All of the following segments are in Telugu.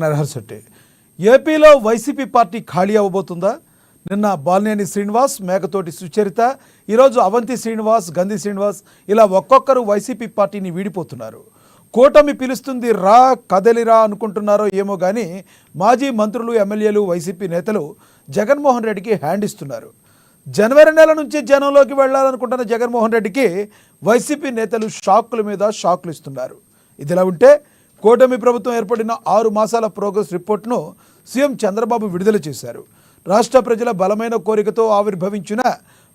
నరహర్శెట్టి ఏపీలో వైసీపీ పార్టీ ఖాళీ అవ్వబోతుందా? నిన్న బాలినేని శ్రీనివాస్, మేకతోటి సుచరిత, ఈరోజు అవంతి శ్రీనివాస్, గంధి శ్రీనివాస్ ఇలా ఒక్కొక్కరు వైసీపీ పార్టీని వీడిపోతున్నారు. కూటమి పిలుస్తుంది రా కదలిరా అనుకుంటున్నారో ఏమో కానీ మాజీ మంత్రులు, ఎమ్మెల్యేలు, వైసీపీ నేతలు జగన్మోహన్ రెడ్డికి హ్యాండ్ ఇస్తున్నారు. జనవరి నెల నుంచి జనంలోకి వెళ్లాలనుకుంటున్న జగన్మోహన్ రెడ్డికి వైసీపీ నేతలు షాకుల మీద షాకులు ఇస్తున్నారు. ఇదిలా ఉంటే కూటమి ప్రభుత్వం ఏర్పడిన 6 మాసాల ప్రోగ్రెస్ రిపోర్ట్ను సీఎం చంద్రబాబు విడుదల చేశారు. రాష్ట్ర ప్రజల బలమైన కోరికతో ఆవిర్భవించిన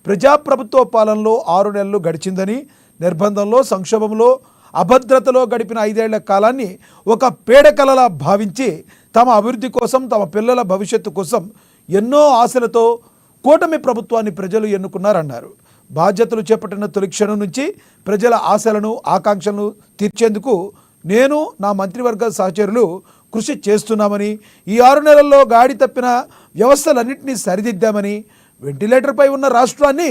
ప్రజాప్రభుత్వ పాలనలో 6 నెలలు గడిచిందని, నిర్బంధంలో, సంక్షోభంలో, అభద్రతలో గడిపిన 5 ఏళ్ల కాలాన్ని ఒక పీడకలలా భావించి తమ అభివృద్ధి కోసం, తమ పిల్లల భవిష్యత్తు కోసం ఎన్నో ఆశలతో కూటమి ప్రభుత్వాన్ని ప్రజలు ఎన్నుకున్నారన్నారు. బాధ్యతలు చేపట్టిన తొలి క్షణం నుంచి ప్రజల ఆశలను, ఆకాంక్షలను తీర్చేందుకు నేను, నా మంత్రివర్గ సహచరులు కృషి చేస్తున్నామని, ఈ 6 నెలల్లో గాడి తప్పిన వ్యవస్థలన్నింటినీ సరిదిద్దామని, వెంటిలేటర్పై ఉన్న రాష్ట్రాన్ని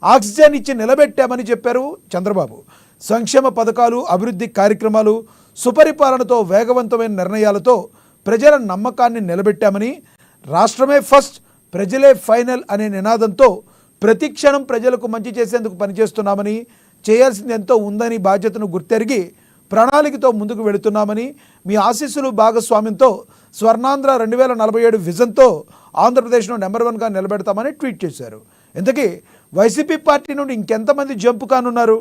ఆక్సిజన్ ఇచ్చి నిలబెట్టామని చెప్పారు చంద్రబాబు. సంక్షేమ పథకాలు, అభివృద్ధి కార్యక్రమాలు, సుపరిపాలనతో, వేగవంతమైన నిర్ణయాలతో ప్రజల నమ్మకాన్ని నిలబెట్టామని, రాష్ట్రమే ఫస్ట్, ప్రజలే ఫైనల్ అనే నినాదంతో ప్రతి క్షణం ప్రజలకు మంచి చేసేందుకు పనిచేస్తున్నామని, చేయాల్సింది ఎంతో ఉందని బాధ్యతను గుర్తెరిగి ప్రణాళికతో ముందుకు వెళుతున్నామని, మీ ఆశీస్సులు భాగస్వామ్యంతో స్వర్ణాంధ్ర 2047 విజన్తో ఆంధ్రప్రదేశ్ను నెంబర్ 1గా నిలబెడతామని ట్వీట్ చేశారు. ఇంతకీ వైసీపీ పార్టీ నుండి ఇంకెంతమంది జంపు కానున్నారు?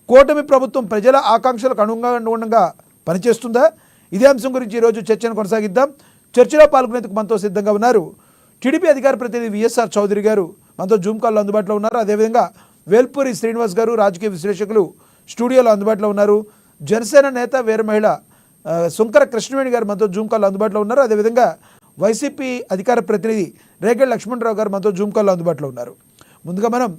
కూటమి ప్రభుత్వం ప్రజల ఆకాంక్షలకు అనుగుణంగా పనిచేస్తుందా? ఇదే అంశం గురించి ఈరోజు చర్చను కొనసాగిద్దాం. చర్చలో పాల్గొనేందుకు మనతో సిద్ధంగా ఉన్నారు టీడీపీ అధికార ప్రతినిధి విఎస్ఆర్ చౌదరి గారు, మనతో జూమ్ కాల్లో అందుబాటులో ఉన్నారు. అదేవిధంగా వేల్పూరి శ్రీనివాస్ గారు, రాజకీయ విశ్లేషకులు స్టూడియోలో అందుబాటులో ఉన్నారు. జనసేన నేత, వీర మహిళ శుంకర కృష్ణవేణి గారు మనతో జూమ్ కాల్లో అందుబాటులో ఉన్నారు. అదేవిధంగా వైసీపీ అధికార ప్రతినిధి రేగడి లక్ష్మణరావు గారు మనతో జూమ్ కాల్లో అందుబాటులో ఉన్నారు. ముందుగా మనం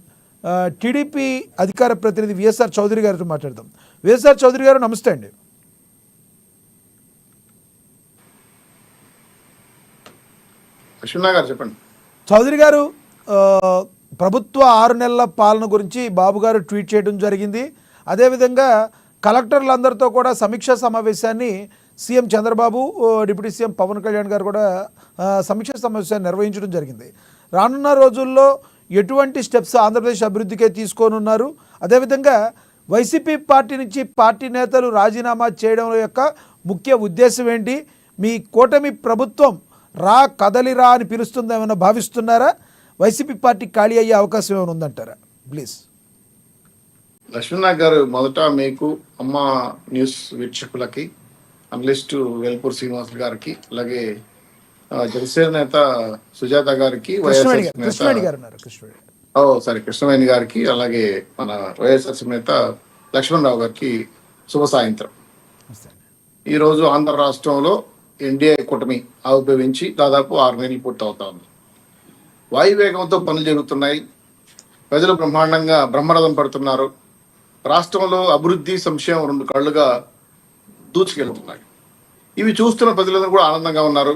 టీడీపీ అధికార ప్రతినిధి విఎస్ఆర్ చౌదరి గారితో మాట్లాడదాం. విఎస్ఆర్ చౌదరి గారు, నమస్తే అండి. చెప్పండి. చౌదరి గారు, ప్రభుత్వ 6 నెలల పాలన గురించి బాబు గారు ట్వీట్ చేయడం జరిగింది. అదేవిధంగా కలెక్టర్లందరితో కూడా సమీక్షా సమావేశాన్ని CM Chandrababu, deputy CM Pawan Kalyan garu కూడా సమీక్షా సమావేశాన్ని నిర్వహించడం జరిగింది. రానున్న రోజుల్లో ఎటువంటి స్టెప్స్ ఆంధ్రప్రదేశ్ అభివృద్ధికే తీసుకోనున్నారు? అదేవిధంగా వైసీపీ పార్టీ నుంచి పార్టీ నేతలు రాజీనామా చేయడం యొక్క ముఖ్య ఉద్దేశం ఏంటి? మీ కూటమి ప్రభుత్వం రా కదలిరా అని పిలుస్తుందేమన్నా భావిస్తున్నారా? వైసీపీ పార్టీ ఖాళీ అయ్యే అవకాశం ఏమైనా ఉందంటారా? ప్లీజ్. లక్ష్మణ్ గారు, మొదట మీకు, అమ్మ న్యూస్ వీక్షకులకి, అనలిస్టు వేల్పూర్ శ్రీనివాస్ గారికి, అలాగే జనసేన నేత సుజాత గారికి, కృష్ణవేణి గారికి, అలాగే మన వైఎస్ఆర్సీపీ నేత లక్ష్మణరావు గారికి శుభ సాయంత్రం. ఈరోజు ఆంధ్ర రాష్ట్రంలో ఎన్డీఏ కూటమి ఆవిర్భవించి దాదాపు 6 నెలలు పూర్తవుతా ఉంది. వాయువేగంతో పనులు జరుగుతున్నాయి. ప్రజలు బ్రహ్మాండంగా బ్రహ్మరథం పడుతున్నారు. రాష్ట్రంలో అభివృద్ధి, సంక్షేమం 2 కళ్ళుగా దూచుకెళ్తున్నాయి. ఇవి చూస్తున్న ప్రజలందరూ కూడా ఆనందంగా ఉన్నారు.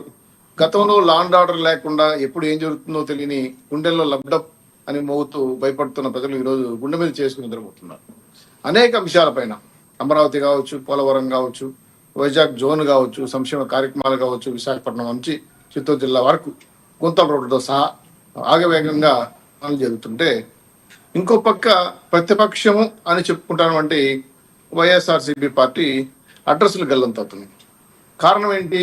గతంలో లా అండ్ ఆర్డర్ లేకుండా ఎప్పుడు ఏం జరుగుతుందో తెలియని గుండెల్లో లబ్డప్ అని మోగుతూ భయపడుతున్న ప్రజలు ఈరోజు గుండె మీద చేసుకుని నిద్రపోతున్నారు. అనేక అంశాలపైన, అమరావతి కావచ్చు, పోలవరం కావచ్చు, వైజాగ్ జోన్ కావచ్చు, సంక్షేమ కార్యక్రమాలు కావచ్చు, విశాఖపట్నం నుంచి చిత్తూరు జిల్లా వరకు గుంతల రోడ్డుతో సహా ఆగవేగంగా పనులు జరుగుతుంటే, ఇంకో పక్క ప్రతిపక్షము అని చెప్పుకుంటున్నటువంటి వైఎస్ఆర్సీపీ పార్టీ అడ్రస్లు గల్లంతవుతుంది. కారణం ఏంటి?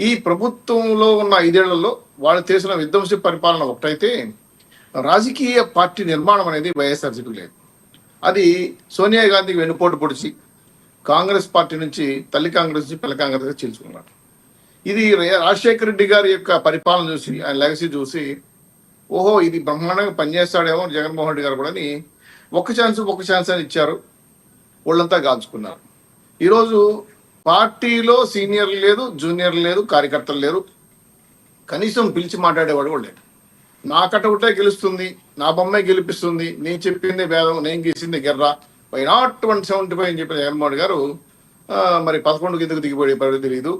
ఈ ప్రభుత్వంలో ఉన్న 5 ఏళ్లలో వాళ్ళు చేసిన విధ్వంస పరిపాలన ఒకటైతే, రాజకీయ పార్టీ నిర్మాణం అనేది వైఎస్ఆర్సీపీ లేదు. అది సోనియా గాంధీకి వెన్నుపోటు పొడిచి కాంగ్రెస్ పార్టీ నుంచి, తల్లి కాంగ్రెస్ నుంచి పిల్ల కాంగ్రెస్గా చీల్చుకున్నాడు. ఇది రాజశేఖర రెడ్డి గారి యొక్క పరిపాలన చూసి, ఆయన లెగసీ చూసి, ఓహో ఇది బ్రహ్మాండంగా పనిచేస్తాడేమో జగన్మోహన్ రెడ్డి గారు కూడా అని ఒక ఛాన్స్ అని ఇచ్చారు. వాళ్ళంతా కాల్చుకున్నారు. ఈరోజు పార్టీలో సీనియర్లు లేదు, జూనియర్లు లేదు, కార్యకర్తలు లేరు. కనీసం పిలిచి మాట్లాడేవాడు కూడా లేడు. నా కటౌటే గెలుస్తుంది, నా బొమ్మే గెలిపిస్తుంది, నేను చెప్పింది వేదం, నేను గీసింది గెర్రా, వై నాట్ 175 అని చెప్పిన జగన్మోహన్ రెడ్డి గారు మరి 11 కిందకు దిగిపోయే తెలియదు.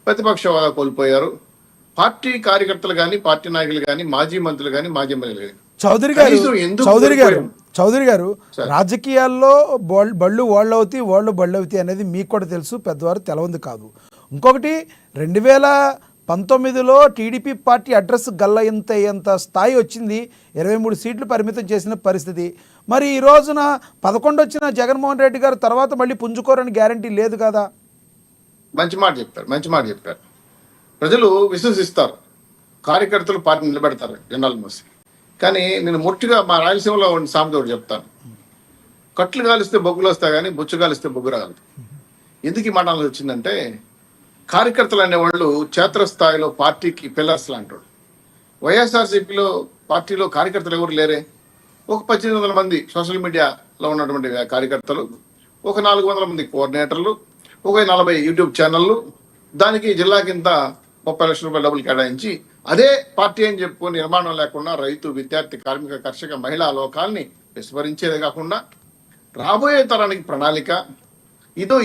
ప్రతిపక్ష హోదా కోల్పోయారు. పార్టీ కార్యకర్తలు కానీ, పార్టీ నాయకులు కానీ, మాజీ మంత్రులు కానీ, మాజీ ఎమ్మెల్యేలు కానీ. చౌదరి గారు, రాజకీయాల్లో బళ్ళు వాళ్ళవుతాయి, వాళ్ళు బళ్ళవుతాయి అనేది మీకు కూడా తెలుసు, పెద్దవారు తెలవంది కాదు. ఇంకొకటి 2019లో టీడీపీ పార్టీ అడ్రస్ గల్లయంత స్థాయి వచ్చింది, 23 సీట్లు పరిమితం చేసిన పరిస్థితి. మరి ఈ రోజున 11 వచ్చిన జగన్మోహన్ రెడ్డి గారు తర్వాత మళ్ళీ పుంజుకోరని గ్యారంటీ లేదు కదా. మంచి మాట చెప్పారు. ప్రజలు విశ్వసిస్తారు, కార్యకర్తలు పార్టీ నిలబెడతారు జెండాలు మోసి. కానీ నేను ముట్టిగా మా రాయలసీమలో ఉన్న సామెత ఒకటి చెప్తాను, కట్లు కాలిస్తే బొగ్గులు వస్తాయి కానీ బొచ్చు కాలిస్తే బొగ్గు రాగలదు. ఎందుకు ఈ మాట వచ్చిందంటే, కార్యకర్తలు అనేవాళ్ళు క్షేత్రస్థాయిలో పార్టీకి పిల్లర్స్ లాంటి. వైఎస్ఆర్సీపీలో పార్టీలో కార్యకర్తలు ఎవరు లేరే. ఒక 1800 మంది సోషల్ మీడియాలో ఉన్నటువంటి కార్యకర్తలు, ఒక 400 మంది కోఆర్డినేటర్లు, ఒక 40 యూట్యూబ్ ఛానళ్ళు, దానికి జిల్లా కింద 30 లక్షల రూపాయలు డబ్బులు కేటాయించి అదే పార్టీ అని చెప్పుకొని నిర్మాణం లేకుండా రైతు, విద్యార్థి, కార్మిక, కర్షక, మహిళా లోకాల్ని విస్మరించేదే కాకుండా రాబోయే తరానికి ప్రణాళిక, ఇదో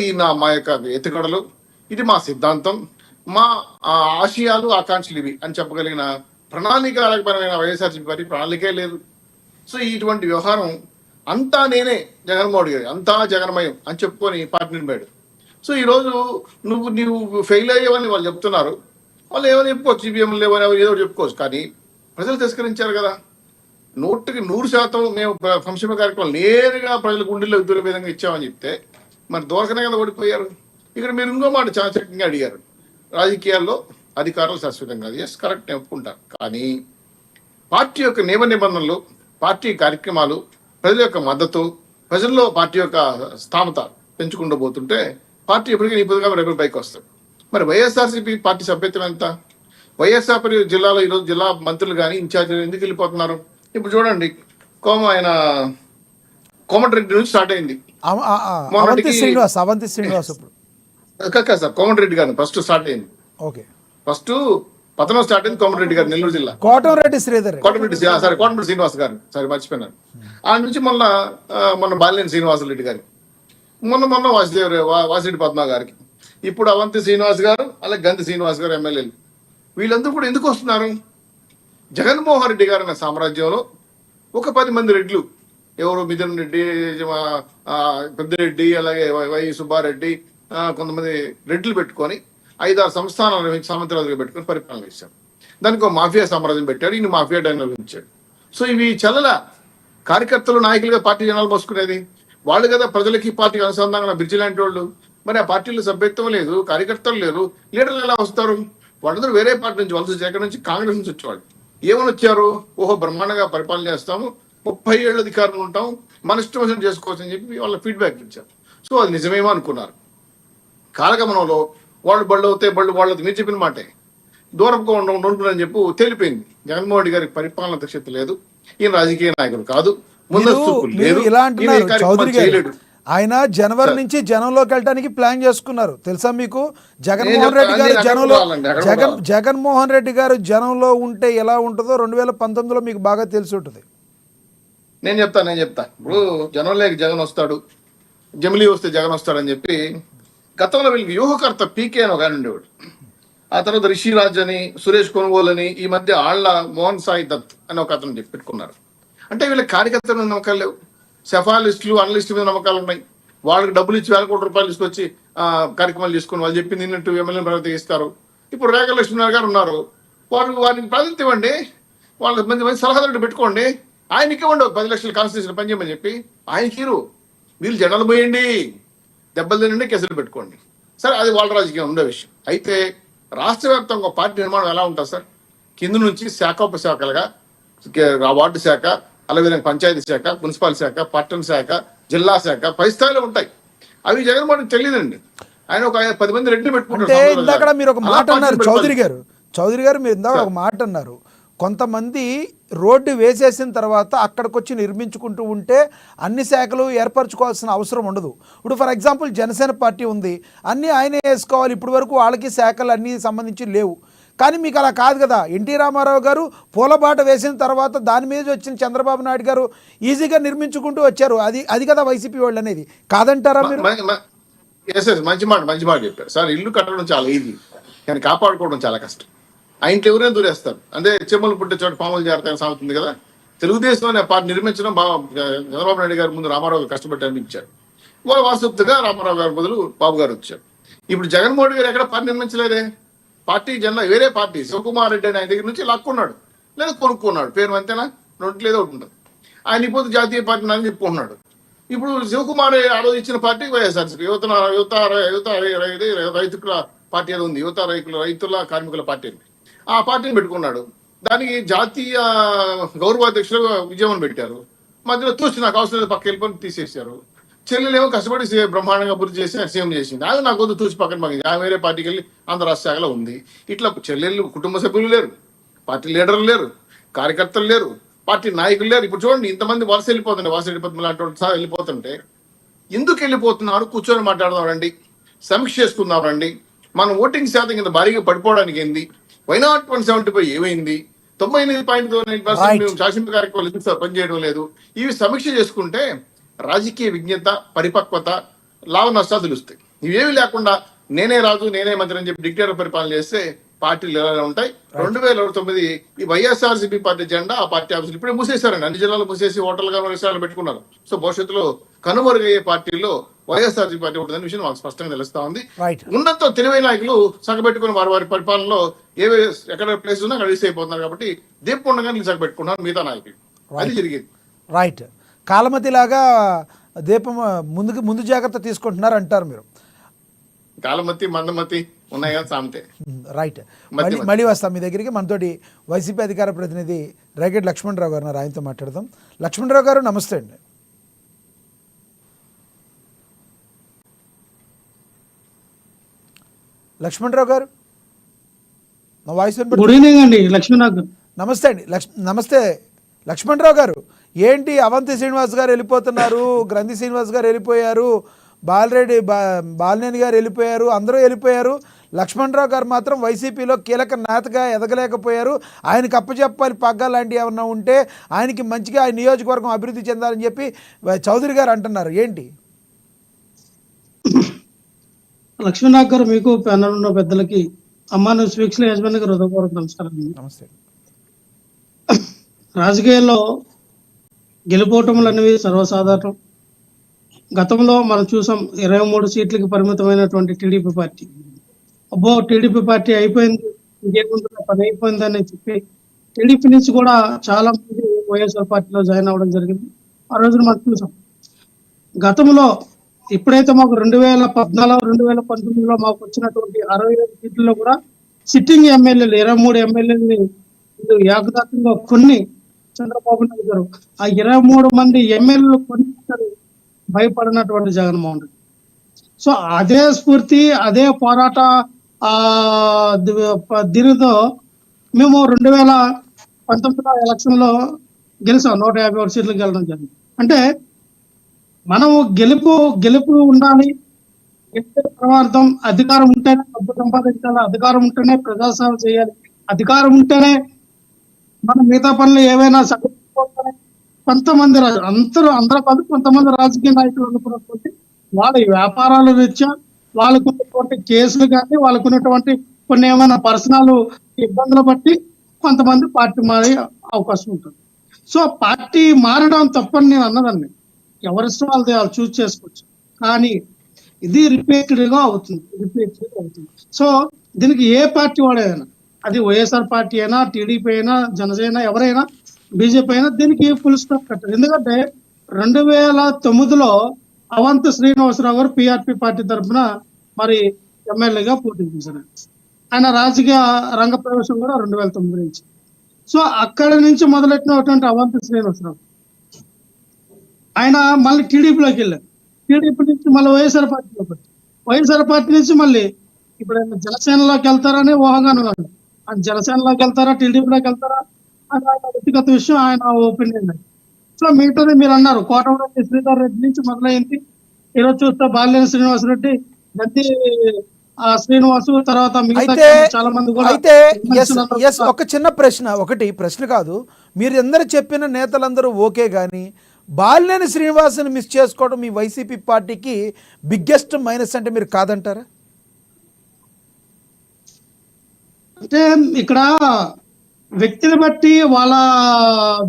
మా యొక్క ఎత్తుగడలు, ఇది మా సిద్ధాంతం, మా ఆశయాలు, ఆకాంక్షలు ఇవి అని చెప్పగలిగిన ప్రణాళికాపరమైన వైఎస్ఆర్సీపీ పార్టీ ప్రణాళికే లేదు. సో ఇటువంటి వ్యవహారం అంతా నేనే జగన్మోహన్ గారు, అంతా జగన్మయం అని చెప్పుకొని పార్టీ నింపాడు. సో ఈరోజు నువ్వు ఫెయిల్ అయ్యేవని వాళ్ళు చెప్తున్నారు. వాళ్ళు ఏమైనా చెప్పుకోవచ్చు, ఈవీఎం లేవని ఏదో చెప్పుకోవచ్చు. కానీ ప్రజలు తిరస్కరించారు కదా. 100% మేము సంక్షేమ కార్యక్రమాలు నేరుగా ప్రజల గుండెల్లో విధుల విధంగా ఇచ్చామని చెప్తే మరి దోరకనే కదా ఓడిపోయారు. ఇక్కడ మీరు ఇంకో మాట చాలా చక్కగా అడిగారు, రాజకీయాల్లో అధికారులు శాశ్వతం కాదు. ఎస్, కరెక్ట్, నేను ఒప్పుకుంటాను. కానీ పార్టీ యొక్క నియమ నిబంధనలు, పార్టీ కార్యక్రమాలు, ప్రజల యొక్క మద్దతు, ప్రజల్లో పార్టీ యొక్క స్థామత పెంచుకుంటూ పోతుంటే పార్టీ ఎప్పటికీ నిపుణులుగా రేపు పైకి వస్తుంది. మరి వైఎస్ఆర్సీపీ పార్టీ సభ్యత్వం ఎంత? వైఎస్ఆర్ జిల్లాలో ఈరోజు జిల్లా మంత్రులు కానీ ఇన్ఛార్జీలు ఎందుకు వెళ్ళిపోతున్నారు? ఇప్పుడు చూడండి, ఆయన కోమటిరెడ్డి నుంచి స్టార్ట్ అయింది. అవంతి శ్రీనివాస్ సార్ కోమటిరెడ్డి గారు ఫస్ట్ స్టార్ట్ అయింది. ఓకే, ఫస్ట్ పతనం స్టార్ట్ అయింది కోమటిరెడ్డి గారు, నెల్లూరు జిల్లా. కోటమిరెడ్డి శ్రీనివాస్ గారు, సరే మర్చిపోయినాను. ఆ నుంచి మొన్న బాలినేని శ్రీనివాసరెడ్డి గారు, మొన్న వాసిరెడ్డి పద్మ గారికి, ఇప్పుడు అవంతి శ్రీనివాస్ గారు, అలాగే గంధి శ్రీనివాస్ గారు ఎమ్మెల్యేలు. వీళ్ళందరూ కూడా ఎందుకు వస్తున్నారు? జగన్మోహన్ రెడ్డి గారు అనే సామ్రాజ్యంలో ఒక 10 మంది రెడ్లు, ఎవరు మిథున్ రెడ్డి, పెద్దిరెడ్డి, అలాగే వై సుబ్బారెడ్డి, కొంతమంది రెడ్లు పెట్టుకొని 5-6 సంస్థానాలు సామంతరాజుగా పెట్టుకొని పరిపాలన చేశారు. దానికి ఒక మాఫియా సామ్రాజ్యం పెట్టాడు, ఈయన మాఫియా నిర్వహించాడు. సో ఇవి చల్లల కార్యకర్తలు, నాయకులుగా పార్టీ జనాలు మోసుకునేది వాళ్ళు కదా. ప్రజలకి పార్టీకి అనుసంధానంగా బ్రిడ్జి లాంటి వాళ్ళు. మరి ఆ పార్టీలో సభ్యత్వం లేదు, కార్యకర్తలు లేరు, లీడర్లు ఎలా వస్తారు? వాళ్ళందరూ వేరే పార్టీ నుంచి వలస వచ్చి, ఎక్కడి నుంచి కాంగ్రెస్ నుంచి వచ్చేవాళ్ళు. ఏమని వచ్చారు? ఓహో, బ్రహ్మాండంగా పరిపాలన చేస్తాము, 30 ఏళ్ళు అధికారులు ఉంటాం, మన ఇష్టం వచ్చినట్టు చేసుకోవచ్చు అని చెప్పి వాళ్ళ ఫీడ్బ్యాక్ ఇచ్చారు. సో అది నిజమేమో అనుకున్నారు. కాలగమనంలో వాళ్ళు బళ్ళు అవుతాయి, వాళ్ళది మీరు చెప్పిన మాటే దూరంగా ఉంటుందని చెప్పి తెలిపోయింది. జగన్మోహన్ రెడ్డి గారికి పరిపాలన దక్షత లేదు, ఈయన రాజకీయ నాయకుడు కాదు, ఇలా అంటున్నారు చౌదరి గారు. ఆయన జనవరి నుంచి జనంలోకి వెళ్ళడానికి ప్లాన్ చేసుకున్నారు, తెలుసా మీకు? జగన్మోహన్ రెడ్డి గారు జనంలో ఉంటే ఎలా ఉంటుందో 2019లో మీకు బాగా తెలిసి ఉంటుంది. నేను చెప్తా. ఇప్పుడు జనంలోకి జగన్ వస్తాడు, జమిలీ వస్తే జగన్ వస్తాడని చెప్పి గతంలో వీళ్ళకి వ్యూహకర్త పీకే అని ఒక ఆయన ఉండేవాడు. ఆ తర్వాత రిషిరాజ్ అని, సురేష్ కొనుగోలు అని, ఈ మధ్య ఆళ్ల మోహన్ సాయి దత్ అని ఒక అతను చెప్పి పెట్టుకున్నారు. అంటే వీళ్ళకి కార్యకర్తల మీద నమ్మకాలు లేవు, సెఫాలిస్టులు, అనలిస్టుల మీద నమ్మకాలు ఉన్నాయి. వాళ్ళకి డబ్బులు ఇచ్చి 1,000 కోట్ల రూపాయలు తీసుకొచ్చి కార్యక్రమాలు తీసుకొని వాళ్ళు చెప్పి నిన్నట్టు ఎమ్మెల్యేని ప్రవర్తిస్తారు. ఇప్పుడు రేఖ లక్ష్మీనారాయణ గారు ఉన్నారు, వారికి ప్రాధాన్యత ఇవ్వండి, వాళ్ళకి మంచి సలహాదారుడు పెట్టుకోండి, ఆయనకి ఇవ్వండి 10 లక్షల కాన్స్టిట్యూషన్ పనిచేయమని చెప్పి. ఆయనకి వీళ్ళు జనాలు పోయండి, దెబ్బలు తినండి, కేసులు పెట్టుకోండి. సరే, అది వాళ్ళ రాజకీయం ఉండే విషయం. అయితే రాష్ట్ర వ్యాప్తంగా పార్టీ నిర్మాణం ఎలా ఉంటుంది సార్? కింద నుంచి శాఖోపశాఖలుగా వార్డు శాఖ, అలాగే పంచాయతీ శాఖ, మున్సిపల్ శాఖ, పట్టణ శాఖ, జిల్లా శాఖ, పై స్థాయిలో ఉంటాయి. అవి జగన్మోహన్ తెలియదండి. ఆయన ఒక 10 మంది రెడ్డి పెట్టుకుంటారు. ఇందాక మీరు ఒక మాట అన్నారు చౌదరి గారు, మీరు ఇందాక ఒక మాట అన్నారు, కొంతమంది రోడ్డు వేసేసిన తర్వాత అక్కడికి వచ్చి నిర్మించుకుంటూ ఉంటే అన్ని శాఖలు ఏర్పరచుకోవాల్సిన అవసరం ఉండదు. ఇప్పుడు ఫర్ ఎగ్జాంపుల్ జనసేన పార్టీ ఉంది, అన్నీ ఆయనే వేసుకోవాలి, ఇప్పటి వరకు వాళ్ళకి శాఖలు అన్నీ సంబంధించి లేవు. కానీ మీకు అలా కాదు కదా. ఎన్టీ రామారావు గారు పూలబాట వేసిన తర్వాత దాని మీద వచ్చిన చంద్రబాబు నాయుడు గారు ఈజీగా నిర్మించుకుంటూ వచ్చారు. అది కదా వైసీపీ వాళ్ళు అనేది, కాదంటారా మీరు? మంచి మాట చెప్పారు సార్. ఇల్లు కట్టడం చాలా ఈజీ, కానీ కాపాడుకోవడం చాలా కష్టం. ఆ ఇంట్లో ఎవరైనా దూరేస్తారు. అంటే చెమ్మలు పుట్టే చోట పాములు చేరతాయని సాగుతుంది కదా. తెలుగుదేశం అనే పార్టీ నిర్మించడం చంద్రబాబు నాయుడు గారు ముందు రామారావు గారు కష్టపడి అనిపించారు. వాళ్ళ వాస్తవికతగా రామారావు గారి బదులు బాబు గారు వచ్చారు. ఇప్పుడు జగన్మోహన్ రెడ్డి గారు ఎక్కడ పార్టీ నిర్మించలేదే. పార్టీ జెండా వేరే పార్టీ శివకుమార్ రెడ్డి అని ఆయన దగ్గర నుంచి లాక్కున్నాడు, లేదా కొనుక్కున్నాడు. పేరు అంతేనా, రెండు లేదా ఒకటి ఉంటుంది. ఆయన ఇప్పుడు జాతీయ పార్టీ అని చెప్పుకుంటున్నాడు. ఇప్పుడు శివకుమార్ ఆలోచించిన పార్టీ వైఎస్ఆర్సీపీ యువత యువత యువత రైతుల పార్టీ అని ఉంది, యువత రైతుల కార్మికుల పార్టీ అని. ఆ పార్టీని పెట్టుకున్నాడు. దానికి జాతీయ గౌరవాధ్యక్షులు విజయమని పెట్టారు. మధ్యలో తూచి నాకు అవసరం లేదు పక్క వెళ్ళిపోయి తీసేశారు. చెల్లెలేమో కష్టపడి బ్రహ్మాండంగా అభివృద్ధి చేసి సీఎం చేసింది. అది నాకు వద్దు తూచి పక్కన పగింది. ఆమె వేరే పార్టీకి వెళ్ళి ఆంధ్ర రాష్ట్ర శాఖలో ఉంది. ఇట్లా చెల్లెళ్ళు కుటుంబ సభ్యులు లేరు, పార్టీ లీడర్లు లేరు, కార్యకర్తలు లేరు, పార్టీ నాయకులు లేరు. ఇప్పుడు చూడండి ఇంతమంది వలస వెళ్ళిపోతుంటే, వాసిరెడ్డి పద్మ లాంటి వాళ్ళు వెళ్ళిపోతుంటే ఎందుకు వెళ్ళిపోతున్నారు? కూర్చొని మాట్లాడదాం రండి, సమీక్ష చేసుకుందాం రండి. మనం ఓటింగ్ శాతం కింద భారీగా పడిపోవడానికి ఏంది? వైనాట్ 175 ఏమైంది? 98.9% శాసన కార్యక్రమాలు ఎందుకు పనిచేయడం లేదు? ఇవి సమీక్ష చేసుకుంటే రాజకీయ విజ్ఞత, పరిపక్వత, లాభ నష్టాలు తెలుస్తాయి. ఇవేవి లేకుండా నేనే రాజు నేనే మంత్రి అని చెప్పి డిక్టేటర్ పరిపాలన చేస్తే పార్టీలు ఎలా ఉంటాయి? 2029 ఈ వైఎస్ఆర్సీపీ పార్టీ జెండా ఆ పార్టీ ఆఫీసులు ఇప్పుడే మూసేశారండి. అన్ని జిల్లాలు మూసేసి హోటల్గా రెస్టారెంట్లు పెట్టుకున్నారు. సో భవిష్యత్తులో కనుమరుగయ్యే పార్టీల్లో వైఎస్ఆర్సీపీ పార్టీ ఉంటుందనే విషయం మాకు స్పష్టంగా తెలుస్తా ఉంది. ఉన్నంత తెలివైన నాయకులు సగబెట్టుకుని వారి పరిపాలనలో ఏవే ఎక్కడ ప్లేస్ ఉన్నా అక్కడ రిలీజ్ అయిపోతున్నారు. కాబట్టి దీపం ఉండగానే సగబెట్టుకున్నారు మిగతా నాయకులు. అది జరిగింది. రైట్. కాలమతిలాగా దీపం ముందు జాగ్రత్త తీసుకుంటున్నారు అంటారు మీరు. కాలమతి మందమతి ఉన్నాయి కదా సామెతే. రైట్. మళ్ళీ వస్తాం మీ దగ్గరికి. మనతోటి వైసీపీ అధికార ప్రతినిధి రేగడి లక్ష్మణరావు గారు ఉన్నారు, ఆయనతో మాట్లాడదాం. లక్ష్మణరావు గారు నమస్తే అండి. లక్ష్మణరావు గారు నా వాయిస్ గుడ్ ఈవినింగ్ అండి లక్ష్మణరావు గారు. నమస్తే అండి. నమస్తే లక్ష్మణరావు గారు. ఏంటి అవంతి శ్రీనివాస్ గారు వెళ్ళిపోతున్నారు, గ్రంథి శ్రీనివాస్ గారు వెళ్ళిపోయారు, బాలినేని గారు వెళ్ళిపోయారు, అందరూ వెళ్ళిపోయారు. లక్ష్మణరావు గారు మాత్రం వైసీపీలో కీలక నేతగా ఎదగలేకపోయారు. ఆయనకు అప్పచెప్పాలి పగ్గా లాంటివి ఏమన్నా ఉంటే ఆయనకి మంచిగా ఆయన నియోజకవర్గం అభివృద్ధి చెందాలని చెప్పి చౌదరి గారు అంటున్నారు. ఏంటి? లక్ష్మణరావు గారు, మీకు ప్యానల్ ఉన్న పెద్దలకి, అమ్మాను స్పీక్స్ యజమాని గారు హృదయపూర్వక నమస్కారం. నమస్తే. రాజకీయాల్లో గెలుపోవటములు అనేవి సర్వసాధారణం. గతంలో మనం చూసాం 23 సీట్లకి పరిమితమైనటువంటి టీడీపీ పార్టీ. అబ్బో టీడీపీ పార్టీ అయిపోయింది, ఇంకేముంటుందో పని అయిపోయింది అని చెప్పి టీడీపీ నుంచి కూడా చాలా మంది వైఎస్ఆర్ పార్టీలో జాయిన్ అవ్వడం జరిగింది. ఆ రోజున మనం చూసాం. గతంలో ఇప్పుడైతే మాకు 2014, 2019లో మాకు వచ్చినటువంటి 65 సీట్లలో కూడా సిట్టింగ్ ఎమ్మెల్యేలు 23 ఎమ్మెల్యేలని ఏకదాతంగా కొన్ని చంద్రబాబు నాయుడు గారు ఆ 23 మంది ఎమ్మెల్యేలు కొన్ని భయపడినటువంటి జగన్మోహన్ రెడ్డి. సో అదే స్ఫూర్తి, అదే పోరాట దీనితో మేము 2019 ఎలక్షన్ లో గెలిచాం. 151 సీట్లు గెలడం జరిగింది. అంటే మనము గెలుపు ఉండాలి. పరమార్థం అధికారం ఉంటేనే డబ్బు సంపాదించాలి, అధికారం ఉంటేనే ప్రజాసేవ చేయాలి, అధికారం ఉంటేనే మనం మిగతా పనులు ఏవైనా కొంతమంది అందరూ కాదు, కొంతమంది రాజకీయ నాయకులు అనుకున్నటువంటి వాళ్ళ వ్యాపారాల రీత్యా వాళ్ళకు ఉన్నటువంటి కేసులు కానీ వాళ్ళకు ఉన్నటువంటి కొన్ని ఏమైనా పర్సనల్ ఇబ్బందులు బట్టి కొంతమంది పార్టీ మారే అవకాశం ఉంటుంది. సో పార్టీ మారడం తప్పని నేను అన్నదాన్ని. ఎవరిష్టం వాళ్ళు చూస్ చేసుకోవచ్చు. కానీ ఇది రిపీటెడ్ గా అవుతుంది. సో దీనికి ఏ పార్టీ వాడైనా, అది వైఎస్ఆర్ పార్టీ అయినా, టీడీపీ అయినా, జనసేన ఎవరైనా, బీజేపీ అయినా దీనికి ఫుల్ స్టాప్ కట్టారు. ఎందుకంటే 2009లో అవంతి శ్రీనివాసరావు గారు పిఆర్పి పార్టీ తరఫున మరి ఎమ్మెల్యేగా పోటీ చేశారు. ఆయన రాజకీయ రంగ ప్రవేశం కూడా 2009 నుంచి. సో అక్కడి నుంచి మొదలెట్టినటువంటి అవంతి శ్రీనివాసరావు ఆయన మళ్ళీ టీడీపీలోకి వెళ్ళారు. టీడీపీ నుంచి మళ్ళీ వైఎస్ఆర్ పార్టీలోకి వచ్చారు. వైఎస్ఆర్ పార్టీ నుంచి మళ్ళీ ఇప్పుడు ఆయన జనసేనలోకి వెళ్తారని ఊహగానే వాళ్ళు. ఆయన జనసేనలోకి వెళ్తారా, టీడీపీలోకి వెళ్తారా అని ఆయన వ్యక్తిగత విషయం, ఆయన ఒపీనియన్. సో మిగతాది మీరు అన్నారు, కోటమిరెడ్డి శ్రీధర్ రెడ్డి నుంచి మొదలైంది. ఈరోజు చూస్తే బాలినేని శ్రీనివాసరెడ్డి, గద్ది శ్రీనివాసు, తర్వాత మిగతా చాలా మంది కూడా. అయితే ఒక చిన్న ప్రశ్న కాదు, మీరు అందరు చెప్పిన నేతలందరూ ఓకే, కానీ బాలినేని శ్రీనివాసుని మిస్ చేసుకోవడం మీ వైసీపీ పార్టీకి బిగ్గెస్ట్ మైనస్ అంటే మీరు కాదంటారా? అంటే ఇక్కడ వ్యక్తిని బట్టి వాళ్ళ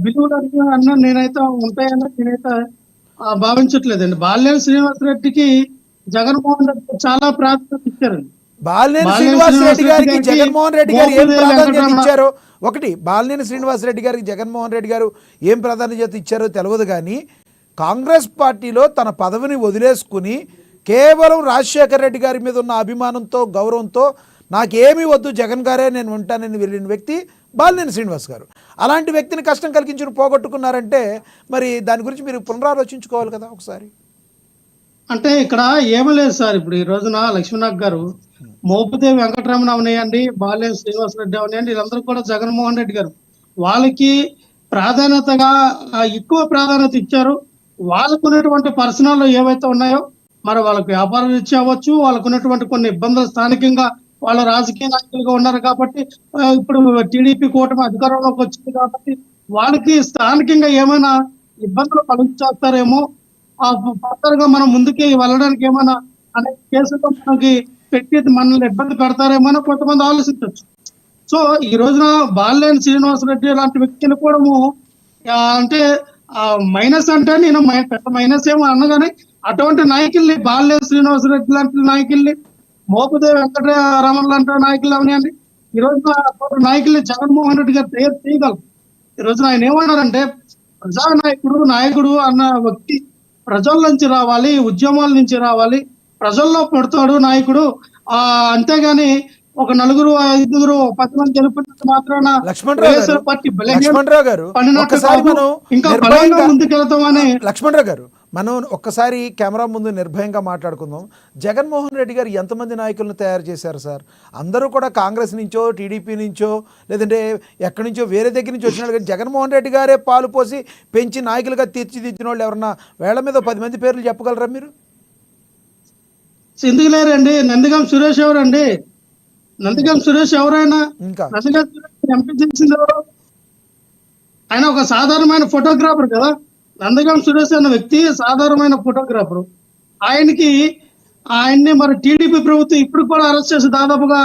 విలువలు అన్న నేనైతే ఉంటాయని నేనైతే భావించట్లేదండి. బాలినేని శ్రీనివాసరెడ్డికి జగన్మోహన్ రెడ్డి చాలా ప్రాధాన్యత ఇచ్చారండి. బాలినేని బాలినేని శ్రీనివాస్ రెడ్డి గారికి గారికి జగన్మోహన్ రెడ్డి గారు ఏం మోపిదేవి ప్రాధాన్యత వెంకటరమణ ఇచ్చారో ఒకటి, బాలినేని శ్రీనివాస్ రెడ్డి గారికి జగన్మోహన్ రెడ్డి గారు ఏం ప్రాధాన్యత ఇచ్చారో తెలియదు, కానీ కాంగ్రెస్ పార్టీలో తన పదవిని వదిలేసుకుని కేవలం రాజశేఖర రెడ్డి గారి మీద ఉన్న అభిమానంతో గౌరవంతో నాకేమీ వద్దు జగన్ గారే నేను ఉంటానని వెళ్ళిన వ్యక్తి బాలినేని శ్రీనివాస్ గారు. అలాంటి వ్యక్తిని కష్టం కలిగించి పోగొట్టుకున్నారంటే మరి దాని గురించి మీరు పునరాలోచించుకోవాలి కదా ఒకసారి. అంటే ఇక్కడ ఏమీ లేదు సార్. ఇప్పుడు ఈ రోజున లక్ష్మీనాథ్ గారు మోపిదేవి వెంకటరమణ అవనియండి, బాలినేని శ్రీనివాస్ రెడ్డి అవనియండి, వీళ్ళందరూ కూడా జగన్మోహన్ రెడ్డి గారు వాళ్ళకి ప్రాధాన్యతగా ఎక్కువ ప్రాధాన్యత ఇచ్చారు. వాళ్ళకు ఉన్నటువంటి పర్సనల్ ఏవైతే ఉన్నాయో మరి వాళ్ళకి వ్యాపారం రీత్యా అవ్వచ్చు, వాళ్ళకు ఉన్నటువంటి కొన్ని ఇబ్బందులు స్థానికంగా వాళ్ళ రాజకీయ నాయకులుగా ఉన్నారు కాబట్టి ఇప్పుడు టీడీపీ కూటమి అధికారంలోకి వచ్చింది కాబట్టి వాళ్ళకి స్థానికంగా ఏమైనా ఇబ్బందులు కలిగించేస్తారేమో, ఆ ఫర్దర్గా మనం ముందుకి వెళ్ళడానికి ఏమైనా అనేక కేసుల్లో మనకి పెట్టి మనల్ని ఇబ్బంది పెడతారేమో అని కొంతమంది ఆలోచించవచ్చు. సో ఈ రోజున బాలినేని శ్రీనివాస్ రెడ్డి లాంటి వ్యక్తిని కూడా అంటే మైనస్ అంటే నేను పెద్ద మైనస్ ఏమో అన్నగానే అటువంటి నాయకుల్ని బాలినేని శ్రీనివాస్ రెడ్డి లాంటి నాయకుల్ని, మోపిదేవి వెంకటరమణ లాంటి నాయకులు అవనియండి, ఈ రోజున అటువంటి నాయకుల్ని జగన్మోహన్ రెడ్డి గారు తయారు చేయగలరు. ఈ రోజున ఆయన ఏమన్నారంటే నాయకుడు అన్న వ్యక్తి ప్రజల నుంచి రావాలి, ఉద్యమాల నుంచి రావాలి, ప్రజల్లో పడతాడు నాయకుడు. అంతేగాని ఒక నలుగురు 5 10 మంది గెలుపుతున్నంత మాత్రాన వైఎస్ఆర్ పార్టీ లక్ష్మణరావు గారు ఒక్కసారి మనం ఇంకా బలంగా ముందుకెళ్తామని. లక్ష్మణరావు గారు మనం ఒక్కసారి కెమెరా ముందు నిర్భయంగా మాట్లాడుకుందాం. జగన్మోహన్ రెడ్డి గారు ఎంతమంది నాయకులను తయారు చేశారు సార్? అందరూ కూడా కాంగ్రెస్ నుంచో టీడీపీ నుంచో లేదంటే ఎక్కడి నుంచో వేరే దగ్గర నుంచి వచ్చినాడు, కానీ జగన్మోహన్ రెడ్డి గారే పాలు పోసి పెంచి నాయకులుగా తీర్చిదిద్దిన వాళ్ళు ఎవరన్నా వేళ్ల మీద 10 మంది పేర్లు చెప్పగలరా మీరు? ఎందుకు లేరండి? నందిగం సురేష్ ఎవరండి? నందిగం సురేష్ ఎవరైనా? ఇంకా నందిగం సురేష్ ఎంపీ చేసింది ఎవరు? ఆయన ఒక సాధారణమైన ఫోటోగ్రాఫర్ కదా. నందిగం సురేష్ అన్న వ్యక్తి సాధారణమైన ఫోటోగ్రాఫర్. ఆయన్ని మరి టీడీపీ ప్రభుత్వం ఇప్పుడు కూడా అరెస్ట్ చేసి దాదాపుగా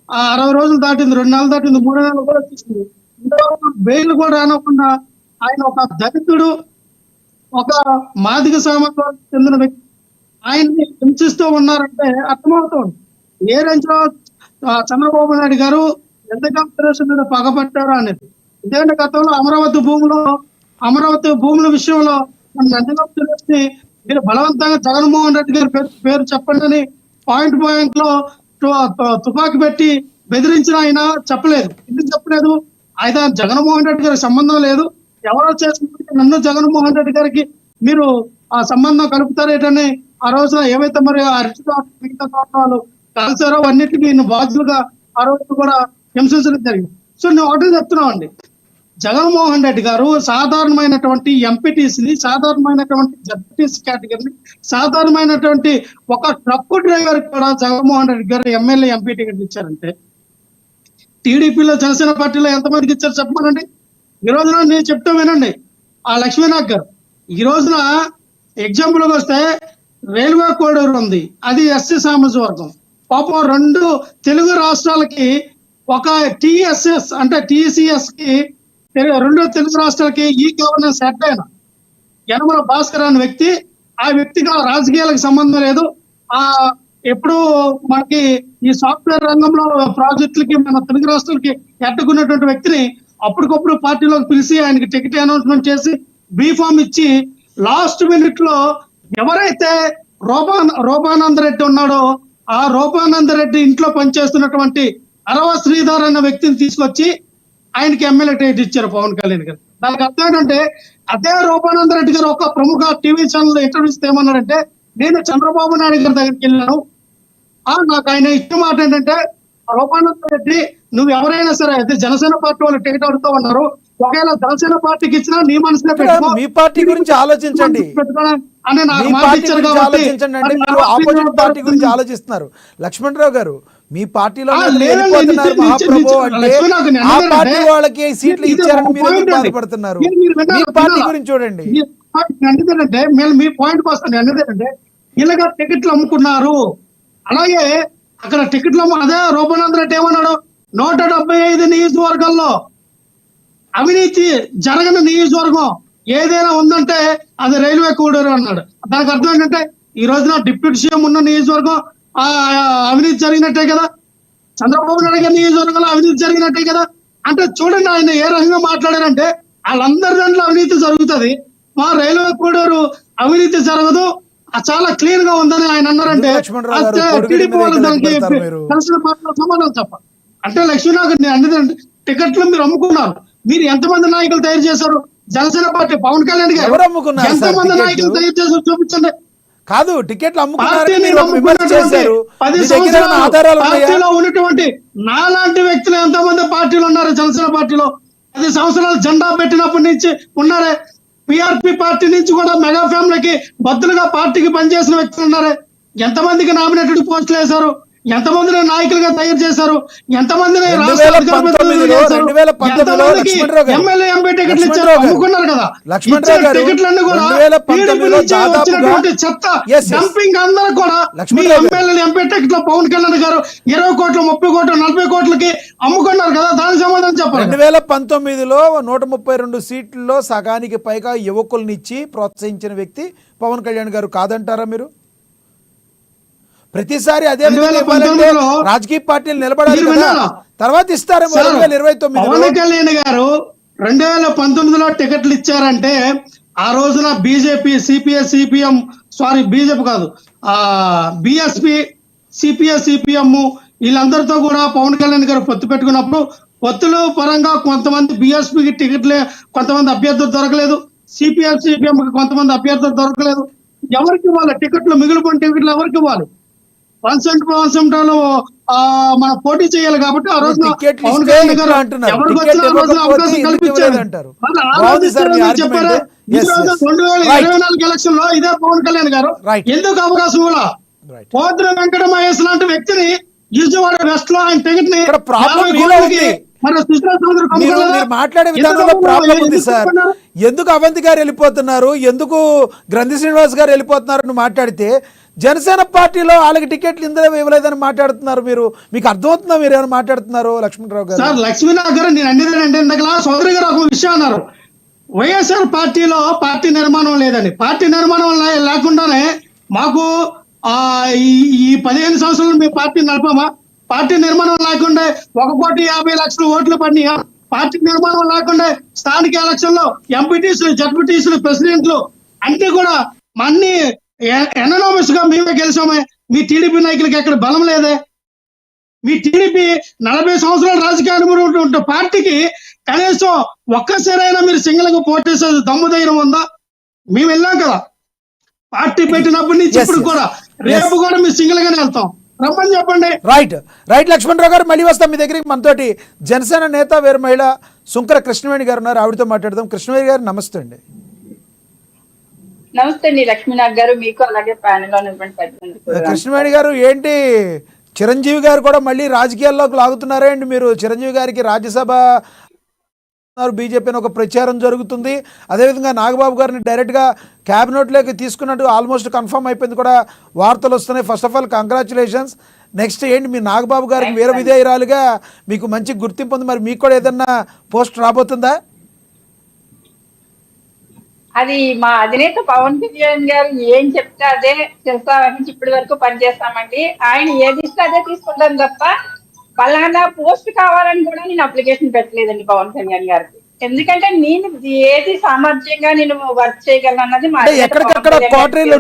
60 రోజులు దాటింది, 2 నెలలు దాటింది, 3 నెలలు కూడా తీసుకుంది. బెయిల్ కూడా రానకుండా ఆయన ఒక దళితుడు, ఒక మాదిగ సామాజిక చెందిన వ్యక్తి ఆయన్ని హింసిస్తూ ఉన్నారంటే అర్థమవుతుంది ఏ రేంజ్లో చంద్రబాబు నాయుడు గారు నందిగం సురేష్ మీద పగబట్టారు అనేది. ఇదేంటి గతంలో అమరావతి భూముల విషయంలో నందిగం సురేష్ ని మీరు బలవంతంగా జగన్మోహన్ రెడ్డి గారి పేరు చెప్పండి అని పాయింట్ లో తుపాకీ పెట్టి బెదిరించిన ఆయన చెప్పలేదు. ఎందుకు చెప్పలేదు? అయితే జగన్మోహన్ రెడ్డి గారికి సంబంధం లేదు, ఎవరో చేసుకుంటే నన్ను జగన్మోహన్ రెడ్డి గారికి మీరు ఆ సంబంధం కలుపుతారేటని ఆ రోజున ఏవైతే మరి ఆ మిగతా వాళ్ళు కలిసారో అన్నిటికీ బాధ్యులుగా ఆ రోజు కూడా హింసించడం జరిగింది. సో నేను ఒకటి చెప్తున్నావు అండి, జగన్మోహన్ రెడ్డి గారు సాధారణమైనటువంటి ఎంపీటీసీని, సాధారణమైనటువంటి జడ్పీటీసీ కేటగిరీని, సాధారణమైనటువంటి ఒక ట్రక్ డ్రైవర్ కూడా జగన్మోహన్ రెడ్డి గారు ఎమ్మెల్యే ఎంపీ టికెట్ ఇచ్చారంటే టీడీపీలో జనసేన పార్టీలో ఎంతమందికి ఇచ్చారు చెప్పమనండి. ఈ రోజున నేను చెప్తా వినండి, ఆ లక్ష్మీనాథ్ గారు ఈ రోజున ఎగ్జాంపుల్కి వస్తే రైల్వే కోడూరు ఉంది, అది ఎస్సీ సామాజిక వర్గం. పాపం 2 తెలుగు రాష్ట్రాలకి ఒక టిఎస్ఎస్ అంటే టిసిఎస్ కి 2 తెలుగు రాష్ట్రాలకి ఈ గవర్నెన్స్ హెడ్ అయిన యనమల భాస్కర్ అనే వ్యక్తి, ఆ వ్యక్తికి రాజకీయాలకు సంబంధం లేదు. ఎప్పుడు మనకి ఈ సాఫ్ట్వేర్ రంగంలో ప్రాజెక్టులకి మన తెలుగు రాష్ట్రాలకి ఎట్టుకున్నటువంటి వ్యక్తిని అప్పటికప్పుడు పార్టీలోకి పిలిచి ఆయనకి టికెట్ అనౌన్స్మెంట్ చేసి బీఫామ్ ఇచ్చి లాస్ట్ మినిట్ లో ఎవరైతే రూపానంద రెడ్డి ఉన్నాడో ఆ రూపానంద రెడ్డి ఇంట్లో పనిచేస్తున్నటువంటి అరవ శ్రీధర్ అన్న వ్యక్తిని తీసుకొచ్చి ఆయనకి ఎమ్మెల్యే టికెట్ ఇచ్చారు పవన్ కళ్యాణ్ గారు. దానికి అర్థం ఏంటంటే అదే రూపానంద రెడ్డి గారు ఒక ప్రముఖ టీవీ ఛానల్ ఇంటర్వ్యూస్ ఏమన్నారంటే, నేను చంద్రబాబు నాయుడు గారి దగ్గరికి వెళ్ళాను, నాకు ఆయన ఇచ్చిన మాట ఏంటంటే, రూపానంద రెడ్డి నువ్వు ఎవరైనా సరే అయితే జనసేన పార్టీ వాళ్ళు టికెట్ అడుగుతూ ఉన్నారు, ఒకవేళ జనసేన పార్టీకి ఇచ్చినా నీ మనసులో పెట్టుకో, మీ పార్టీ గురించి ఆలోచించండి అని నాకు మాట ఇచ్చారు కాబట్టి మీరు ఆపోజిట్ పార్టీ గురించి ఆలోచిస్తున్నారు. లక్ష్మణరావు గారు మీ పార్టీలో వెళ్ళిపోతున్నారు మహాప్రభు అంటే ఆ పార్టీ వాళ్ళకి సీట్లు ఇచ్చారని మీరు బాధపడుతున్నారు. మీ పార్టీ గురించి చూడండి. ఎందుకంటే మీ పాయింట్ వస్తాను ఎందుకంటే ఇలాగా టికెట్లు అమ్ముకున్నారు, అలాగే అక్కడ టికెట్లు అదే రూపానంద రెడ్డి ఏమన్నాడు, 175 నియోజకవర్గాల్లో అవినీతి జరగని నియోజకవర్గం ఏదైనా ఉందంటే అది రైల్వే కోడూరు అన్నాడు. దానికి అర్థం ఏంటంటే ఈ రోజున డిప్యూటీ సీఎం ఉన్న నియోజకవర్గం ఆ అవినీతి జరిగినట్టే కదా, చంద్రబాబు నాయుడు గారి నియోజకవర్గంలో అవినీతి జరిగినట్టే కదా. అంటే చూడండి ఆయన ఏ రకంగా మాట్లాడారంటే వాళ్ళందరి దాంట్లో అవినీతి జరుగుతుంది, మా రైల్వే కోడూరు అవినీతి జరగదు, చాలా క్లీన్ గా ఉందని ఆయన అన్నారంటే లక్ష్మణరావు గారు, టీడీపీ వాళ్ళు దానికి పెడతారు మీరు. కలిసిన పార్టీలో సమాధానం చెప్పాలి. అంటే లక్ష్మీనాథ్ అన్ని టికెట్లు మీరు అమ్ముకున్నారు, మీరు ఎంతమంది నాయకులు తయారు చేశారు? జనసేన పార్టీ పవన్ కళ్యాణ్ గారు ఎవరు అమ్ముకున్నారు సార్ ఎంతమంది టికెట్లు? నాయకులు తయారు చేశారు చూపించండి. కాదు, టికెట్లు అమ్ముకున్నారని పార్టీని మీరు ఒక విమర్శ చేశారు. 10 మీ దగ్గర ఏమైనా ఆధారాలు ఉన్నాయా? పార్టీలో ఉన్నటువంటి నాలాంటి వ్యక్తులు ఎంతమంది పార్టీలు ఉన్నారు? జనసేన పార్టీలో 10 సంవత్సరాలు జెండా పెట్టినప్పటి నుంచి ఉన్నారే. పిఆర్పి పార్టీ నుంచి కూడా మెగా ఫ్యామిలీకి బద్దులుగా పార్టీకి పనిచేసిన వ్యక్తులు ఉన్నారే. ఎంతమందికి నామినేటెడ్ పోస్టులు వేశారు? ఎంతమందిని నాయకులుగా తయారు చేశారు? ఎంతమందిని రాష్ట్ర అధికార ప్రతినిధులుగా చేశారు? 2019 ఎంతమందికి లక్ష్మణరావు గారు, ఎమ్మెల్యే ఎంపీ టికెట్లు ఇచ్చారు? లక్ష్మణరావు గారు, అమ్ముకున్నారు కదా. లక్ష్మణరావు ఇచ్చిన గారు, టికెట్లన్నీ కూడా 2019 టీడీపీ నుంచి దాదాపుగా వచ్చినటువంటి చెత్త Yes, yes. డంపింగ్ అందరూ కూడా మీ లక్ష్మణరావు గారు. ఎమ్మెల్యేలు ఎంపీ టికెట్లు పవన్ కళ్యాణ్ గారు 20 కోట్లు 30 కోట్లు 40 కోట్లకి అమ్ముకున్నారు కదా. దానికి సమాధానం చెప్పాలి. 2019లో 132 సీట్లలో సగానికి పైగా యువకుల్ని ఇచ్చి ప్రోత్సహించిన వ్యక్తి పవన్ కళ్యాణ్ గారు కాదంటారా మీరు? ప్రతిసారి అదే విధంగా ఇవ్వాలంటే 2019లో రాజకీయ పార్టీలు నిలబడాలి మీరు కదా, వినాలా? తర్వాత ఇస్తారేమో సార్, 2029లో. పవన్ కళ్యాణ్ గారు 2019లో టికెట్లు ఇచ్చారంటే ఆ రోజున బీజేపీ సిపిఎస్ సిపిఎం బీజేపీ కాదు బిఎస్పి సిపిఎస్ సిపిఎం వీళ్ళందరితో కూడా పవన్ కళ్యాణ్ గారు పొత్తు పెట్టుకున్నప్పుడు పొత్తుల పరంగా కొంతమంది బిఎస్పికి టికెట్లే కొంతమంది అభ్యర్థులు దొరకలేదు, సిపిఎస్ సిపిఎం కొంతమంది అభ్యర్థులు దొరకలేదు. ఎవరికి ఇవ్వాలి టికెట్లు? మిగిలిపోయిన టికెట్లు ఎవరికి ఇవ్వాలి? 1% మనం పోటీ చేయాలి కాబట్టి ఆ రోజున టికెట్లు పవన్ ఇస్తే కళ్యాణ్ గారు ఇట్లా అంటున్నారు. ఎవరికి టికెట్ వచ్చిన రోజున ఇవ్వకపోతే అవకాశం ఎందుకు కల్పించారు. ఇవ్వలేదంటారు? మరి ఆ బాగుంది రోజు సార్ మీ ఇచ్చారని చెప్పారా? argument. ఈ Yes, రోజు yes. 2024 ఎలక్షన్ లో ఇదే పవన్ కళ్యాణ్ గారు Right. ఎందుకు అవకాశం ఇవ్వాల? Right. పోతుల వెంకట మహేష్ లాంటి వ్యక్తిని విజయవాడ వెస్ట్ లో ఆయన టికెట్ ని ఇక్కడ problem 50 మీలో కోట్లకి ఉంది. మన సుష్మా చౌదరికి మీరు అమ్ముకోవాలా? మీరు మాట్లాడే ఎందుకు విధానంలో ప్రాబ్లం ఉంది ఎందుకు సార్. చెప్తున్నారు? ఎందుకు అవంతి గారు వెళ్ళిపోతున్నారు, ఎందుకు గ్రంథి శ్రీనివాస్ గారు వెళ్ళిపోతున్నారు అని మాట్లాడితే జనసేన పార్టీలో వాళ్ళకి టికెట్లు ఇందులో ఇవ్వలేదని మాట్లాడుతున్నారు. మీరు మీకు అర్థమవుతుందా మీరు ఏమైనా మాట్లాడుతున్నారు లక్ష్మణరావు గారు? సార్ లక్ష్మీనాథ్ గారు నేను అంటే ఇందాక సోదరి గారు ఒక విషయం అన్నారు, వైఎస్ఆర్ పార్టీలో పార్టీ నిర్మాణం లేదని. పార్టీ నిర్మాణం లేకుండానే మాకు ఈ 15 సంవత్సరాలు మేము పార్టీ నడపమా? పార్టీ నిర్మాణం లేకుండా 1,50,00,000 ఓట్లు పడినాయా? పార్టీ నిర్మాణం లేకుండా స్థానిక ఎలక్షన్ లో ఎంపీటీసీలు జడ్పీటీసీలు ప్రెసిడెంట్లు అన్ని కూడా అన్ని ఎననామస్ గా మేమే గెలిచామే. మీ టీడీపీ నాయకులకి ఎక్కడ బలం లేదే? మీ టీడీపీ 40 సంవత్సరాల రాజకీయ అనుభవం ఉంటే పార్టీకి కనీసం ఒక్కసారైనా మీరు సింగిల్ గా పోటీ చేసే దమ్ము ధైర్యం ఉందా? మేము వెళ్ళాం కదా పార్టీ పెట్టినప్పటి నుంచి ఇప్పుడు కూడా, రేపు కూడా మేము సింగిల్ గానే వెళ్తాం, రమ్మని చెప్పండి. రైట్ లక్ష్మణరావు గారు, మళ్ళీ వస్తాం మీ దగ్గరికి. మనతోటి జనసేన నేత వేరు మహిళ సుంకర కృష్ణవేణి గారు ఉన్నారు, ఆవిడతో మాట్లాడదాం. కృష్ణవేణి గారు నమస్తే అండి. నమస్తే అండి లక్ష్మీనాథ్ గారు, మీకు అలాగే ప్యానెల్ లో ఉన్నటువంటి పెద్దలందరికీ. కృష్ణవేణి గారు, ఏంటి చిరంజీవి గారు కూడా మళ్ళీ రాజకీయాల్లోకి లాగుతున్నారా అండి? మీరు చిరంజీవి గారికి రాజ్యసభ బీజేపీ అని ఒక ప్రచారం జరుగుతుంది, అదేవిధంగా నాగబాబు గారిని డైరెక్ట్గా క్యాబినెట్లోకి తీసుకున్నట్టు ఆల్మోస్ట్ కన్ఫర్మ్ అయిపోయింది కూడా వార్తలు వస్తున్నాయి. First of all congratulations. Next ఏంటి, మీ నాగబాబు గారికి వీర విధేయురాలుగా మీకు మంచి గుర్తింపు ఉంది, మరి మీకు కూడా ఏదన్నా పోస్ట్ రాబోతుందా? అది మా అధినేత పవన్ కళ్యాణ్ గారు ఏం చెప్తే అదే చేస్తా వహించి ఇప్పటి వరకు పనిచేస్తామండి. ఆయన ఏది ఇస్తే అదే తీసుకుంటాం తప్ప పలానా పోస్ట్ కావాలని కూడా నేను అప్లికేషన్ పెట్టలేదండి పవన్ కళ్యాణ్ గారికి. ఎందుకంటే నేను ఏది సామర్థ్యంగా నేను వర్క్ చేయగలను అన్నది మా ఎక్కడికక్కడ క్వార్టరీలు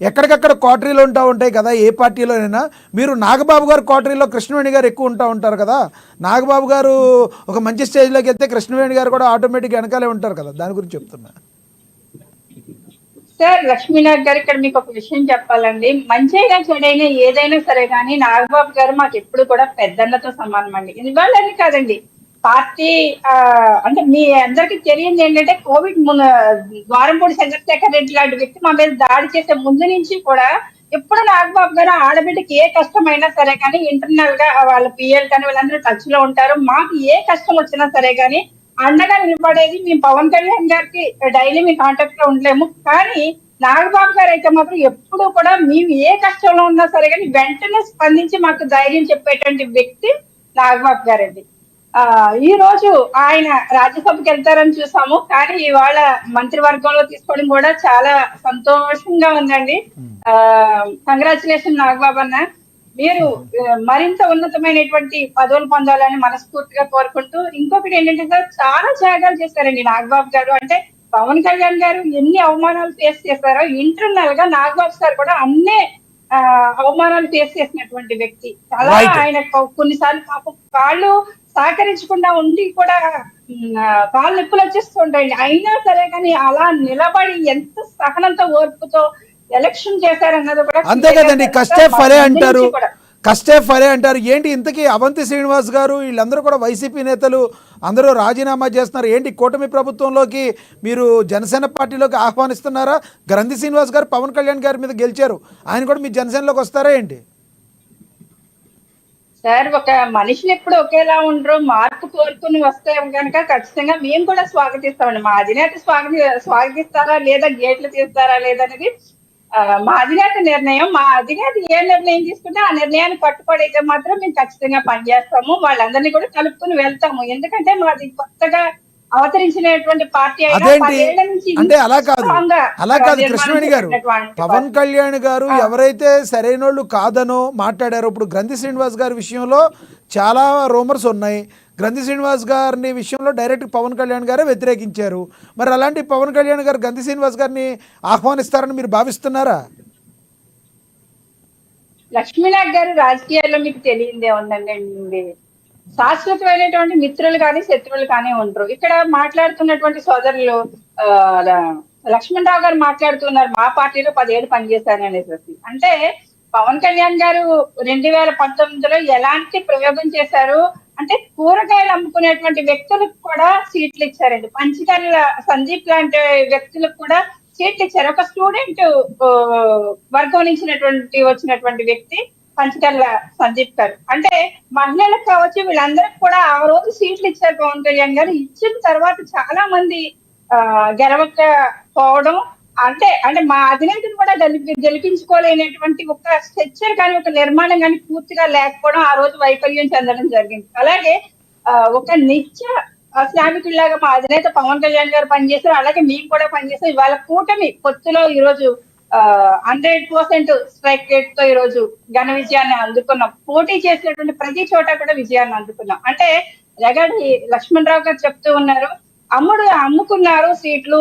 ఎక్కడికక్కడ క్వార్టరీలు ఉంటాయి కదా ఏ పార్టీలోనైనా. మీరు నాగబాబు గారు క్వార్టరీలో కృష్ణవేణి గారు ఎక్కువ ఉంటారు కదా. నాగబాబు గారు ఒక మంచి స్టేజ్లోకి వెళ్తే కృష్ణవేణి గారు కూడా ఆటోమేటిక్ వెనకాలే ఉంటారు కదా, దాని గురించి చెప్తున్నా. సార్ లక్ష్మీనాథ్ గారు, ఇక్కడ మీకు ఒక విషయం చెప్పాలండి. మంచిగా చెడైనా ఏదైనా సరే కానీ నాగబాబు గారు మాకు ఎప్పుడు కూడా పెద్దన్నతో సమానం అండి. ఇవాళని కాదండి, పార్టీ అంటే మీ అందరికి తెలియంది ఏంటంటే కోవిడ్ ద్వారంపూడి చంద్రశేఖర్ రెడ్డి లాంటి వ్యక్తి మా మీద దాడి చేసే ముందు నుంచి కూడా ఎప్పుడు నాగబాబు గారు ఆడబిడ్డకి ఏ కష్టమైనా సరే కానీ ఇంటర్నల్ గా వాళ్ళ పిఎల్ కానీ వీళ్ళందరూ టచ్ లో ఉంటారు. మాకు ఏ కష్టం వచ్చినా సరే కానీ అండగా నిలబడేది. మేము పవన్ కళ్యాణ్ గారికి డైలీ మీ కాంటాక్ట్ లో ఉండలేము, కానీ నాగబాబు గారు అయితే మాత్రం ఎప్పుడు కూడా మేము ఏ కష్టంలో ఉన్నా సరే కానీ వెంటనే స్పందించి మాకు ధైర్యం చెప్పేటువంటి వ్యక్తి నాగబాబు గారండి. ఈ రోజు ఆయన రాజ్యసభకి వెళ్తారని చూసాము, కానీ ఇవాళ మంత్రివర్గంలో తీసుకోవడం కూడా చాలా సంతోషంగా ఉందండి. కంగ్రాచులేషన్ నాగబాబు అన్న, మీరు మరింత ఉన్నతమైనటువంటి పదవులు పొందాలని మనస్ఫూర్తిగా కోరుకుంటూ, ఇంకొకటి ఏంటంటే సార్, చాలా త్యాగాలు చేశారండి నాగబాబు గారు. అంటే పవన్ కళ్యాణ్ గారు ఎన్ని అవమానాలు ఫేస్ చేశారో, ఇంటర్నల్ గా నాగబాబు సార్ కూడా అన్నే అవమానాలు ఫేస్ చేసినటువంటి వ్యక్తి. చాలా ఆయన కొన్నిసార్లు పాపం కాళ్ళు సహకరించకుండా ఉండి కూడా కాళ్ళు నొప్పులు వచ్చేస్తుంటాయండి. అయినా సరే కానీ అలా నిలబడి ఎంత సహనంతో ఓర్పుతో ఎలక్షన్ చేశారన్నది కూడా అంతే కదండి. కష్టే ఫలే అంటారు, కష్టే ఫలే అంటారు. ఏంటి ఇంతకీ అవంతి శ్రీనివాస్ గారు వీళ్ళందరూ కూడా వైసీపీ నేతలు అందరూ రాజీనామా చేస్తున్నారు. ఏంటి కూటమి ప్రభుత్వంలోకి మీరు జనసేన పార్టీలోకి ఆహ్వానిస్తున్నారా? గ్రంథి శ్రీనివాస్ గారు పవన్ కళ్యాణ్ గారి మీద గెలిచారు, ఆయన కూడా మీ జనసేనలోకి వస్తారా ఏంటి? సార్, ఒక మనిషిని ఎప్పుడు ఒకేలా ఉండరు, మార్పు కోరుకుని వస్తే కనుక ఖచ్చితంగా మేము కూడా స్వాగతిస్తామండి. మా అధినేత స్వాగతిస్తారా లేదా, గేట్లు తీస్తారా లేదనేది మా అధినేత నిర్ణయం. మా అధినేత ఏ నిర్ణయం తీసుకుంటే ఆ నిర్ణయాన్ని కట్టుబడైతే మాత్రం మేము ఖచ్చితంగా పనిచేస్తాము. వాళ్ళందరినీ కూడా కలుపుకుని వెళ్తాము. ఎందుకంటే మాది కొత్తగా అవతరించినటువంటి పార్టీ అంటే అలా కాదు కృష్ణవేణి గారు, పవన్ కళ్యాణ్ గారు ఎవరైతే సరైనోళ్ళు కాదనో మాట్లాడారో, ఇప్పుడు గ్రంథి శ్రీనివాస్ గారి విషయంలో చాలా రూమర్స్ ఉన్నాయి. గ్రంథి శ్రీనివాస్ గారిని విషయంలో డైరెక్ట్ పవన్ కళ్యాణ్ గారే వ్యతిరేకించారు. మరి అలాంటి పవన్ కళ్యాణ్ గారు గ్రంథి శ్రీనివాస్ గారిని ఆహ్వానిస్తారని మీరు భావిస్తున్నారా? లక్ష్మీనాథ్ గారు రాజకీయాల్లో మీకు తెలియదే ఉందండి. శాశ్వతమైనటువంటి మిత్రులు కానీ శత్రువులు కానీ ఉండరు. ఇక్కడ మాట్లాడుతున్నటువంటి సోదరులు లక్ష్మణరావు గారు మాట్లాడుతున్నారు, మా పార్టీలో 10 ఏళ్ళు పనిచేశాను అనేసి. అంటే పవన్ కళ్యాణ్ గారు 2019లో ఎలాంటి ప్రయోగం చేశారు అంటే, కూరగాయలు అమ్ముకునేటువంటి వ్యక్తులకు కూడా సీట్లు ఇచ్చారండి. పంచకర్ల సందీప్ లాంటి వ్యక్తులకు కూడా సీట్లు ఇచ్చారు. ఒక స్టూడెంట్ వర్గం నుంచి వచ్చినటువంటి వ్యక్తి పంచకర్ల సందీప్ గారు. అంటే మహిళలకు కావచ్చు, వీళ్ళందరికి కూడా ఆ రోజు సీట్లు ఇచ్చారు పవన్ కళ్యాణ్ గారు. ఇచ్చిన తర్వాత చాలా మంది గెలవకపోవడం, అంటే మా అధినేతను కూడా గెలిపించుకోలేనటువంటి ఒక స్ట్రక్చర్ కానీ ఒక నిర్మాణం కానీ పూర్తిగా లేకపోవడం ఆ రోజు వైఫల్యం చెందడం జరిగింది. అలాగే ఒక నిత్య శ్రామికుల్లాగా మా అధినేత పవన్ కళ్యాణ్ గారు పనిచేశారు. అలాగే మేము కూడా పనిచేస్తాం. ఇవాళ కూటమి పొత్తులో ఈ రోజు 100% స్ట్రైక్ రేట్ తో ఈ రోజు ఘన విజయాన్ని అందుకున్నాం. పోటీ చేసినటువంటి ప్రతి చోట కూడా విజయాన్ని అందుకున్నాం. అంటే జగడి లక్ష్మణరావు గారు చెప్తూ ఉన్నారు, అమ్ముకున్నారు సీట్లు,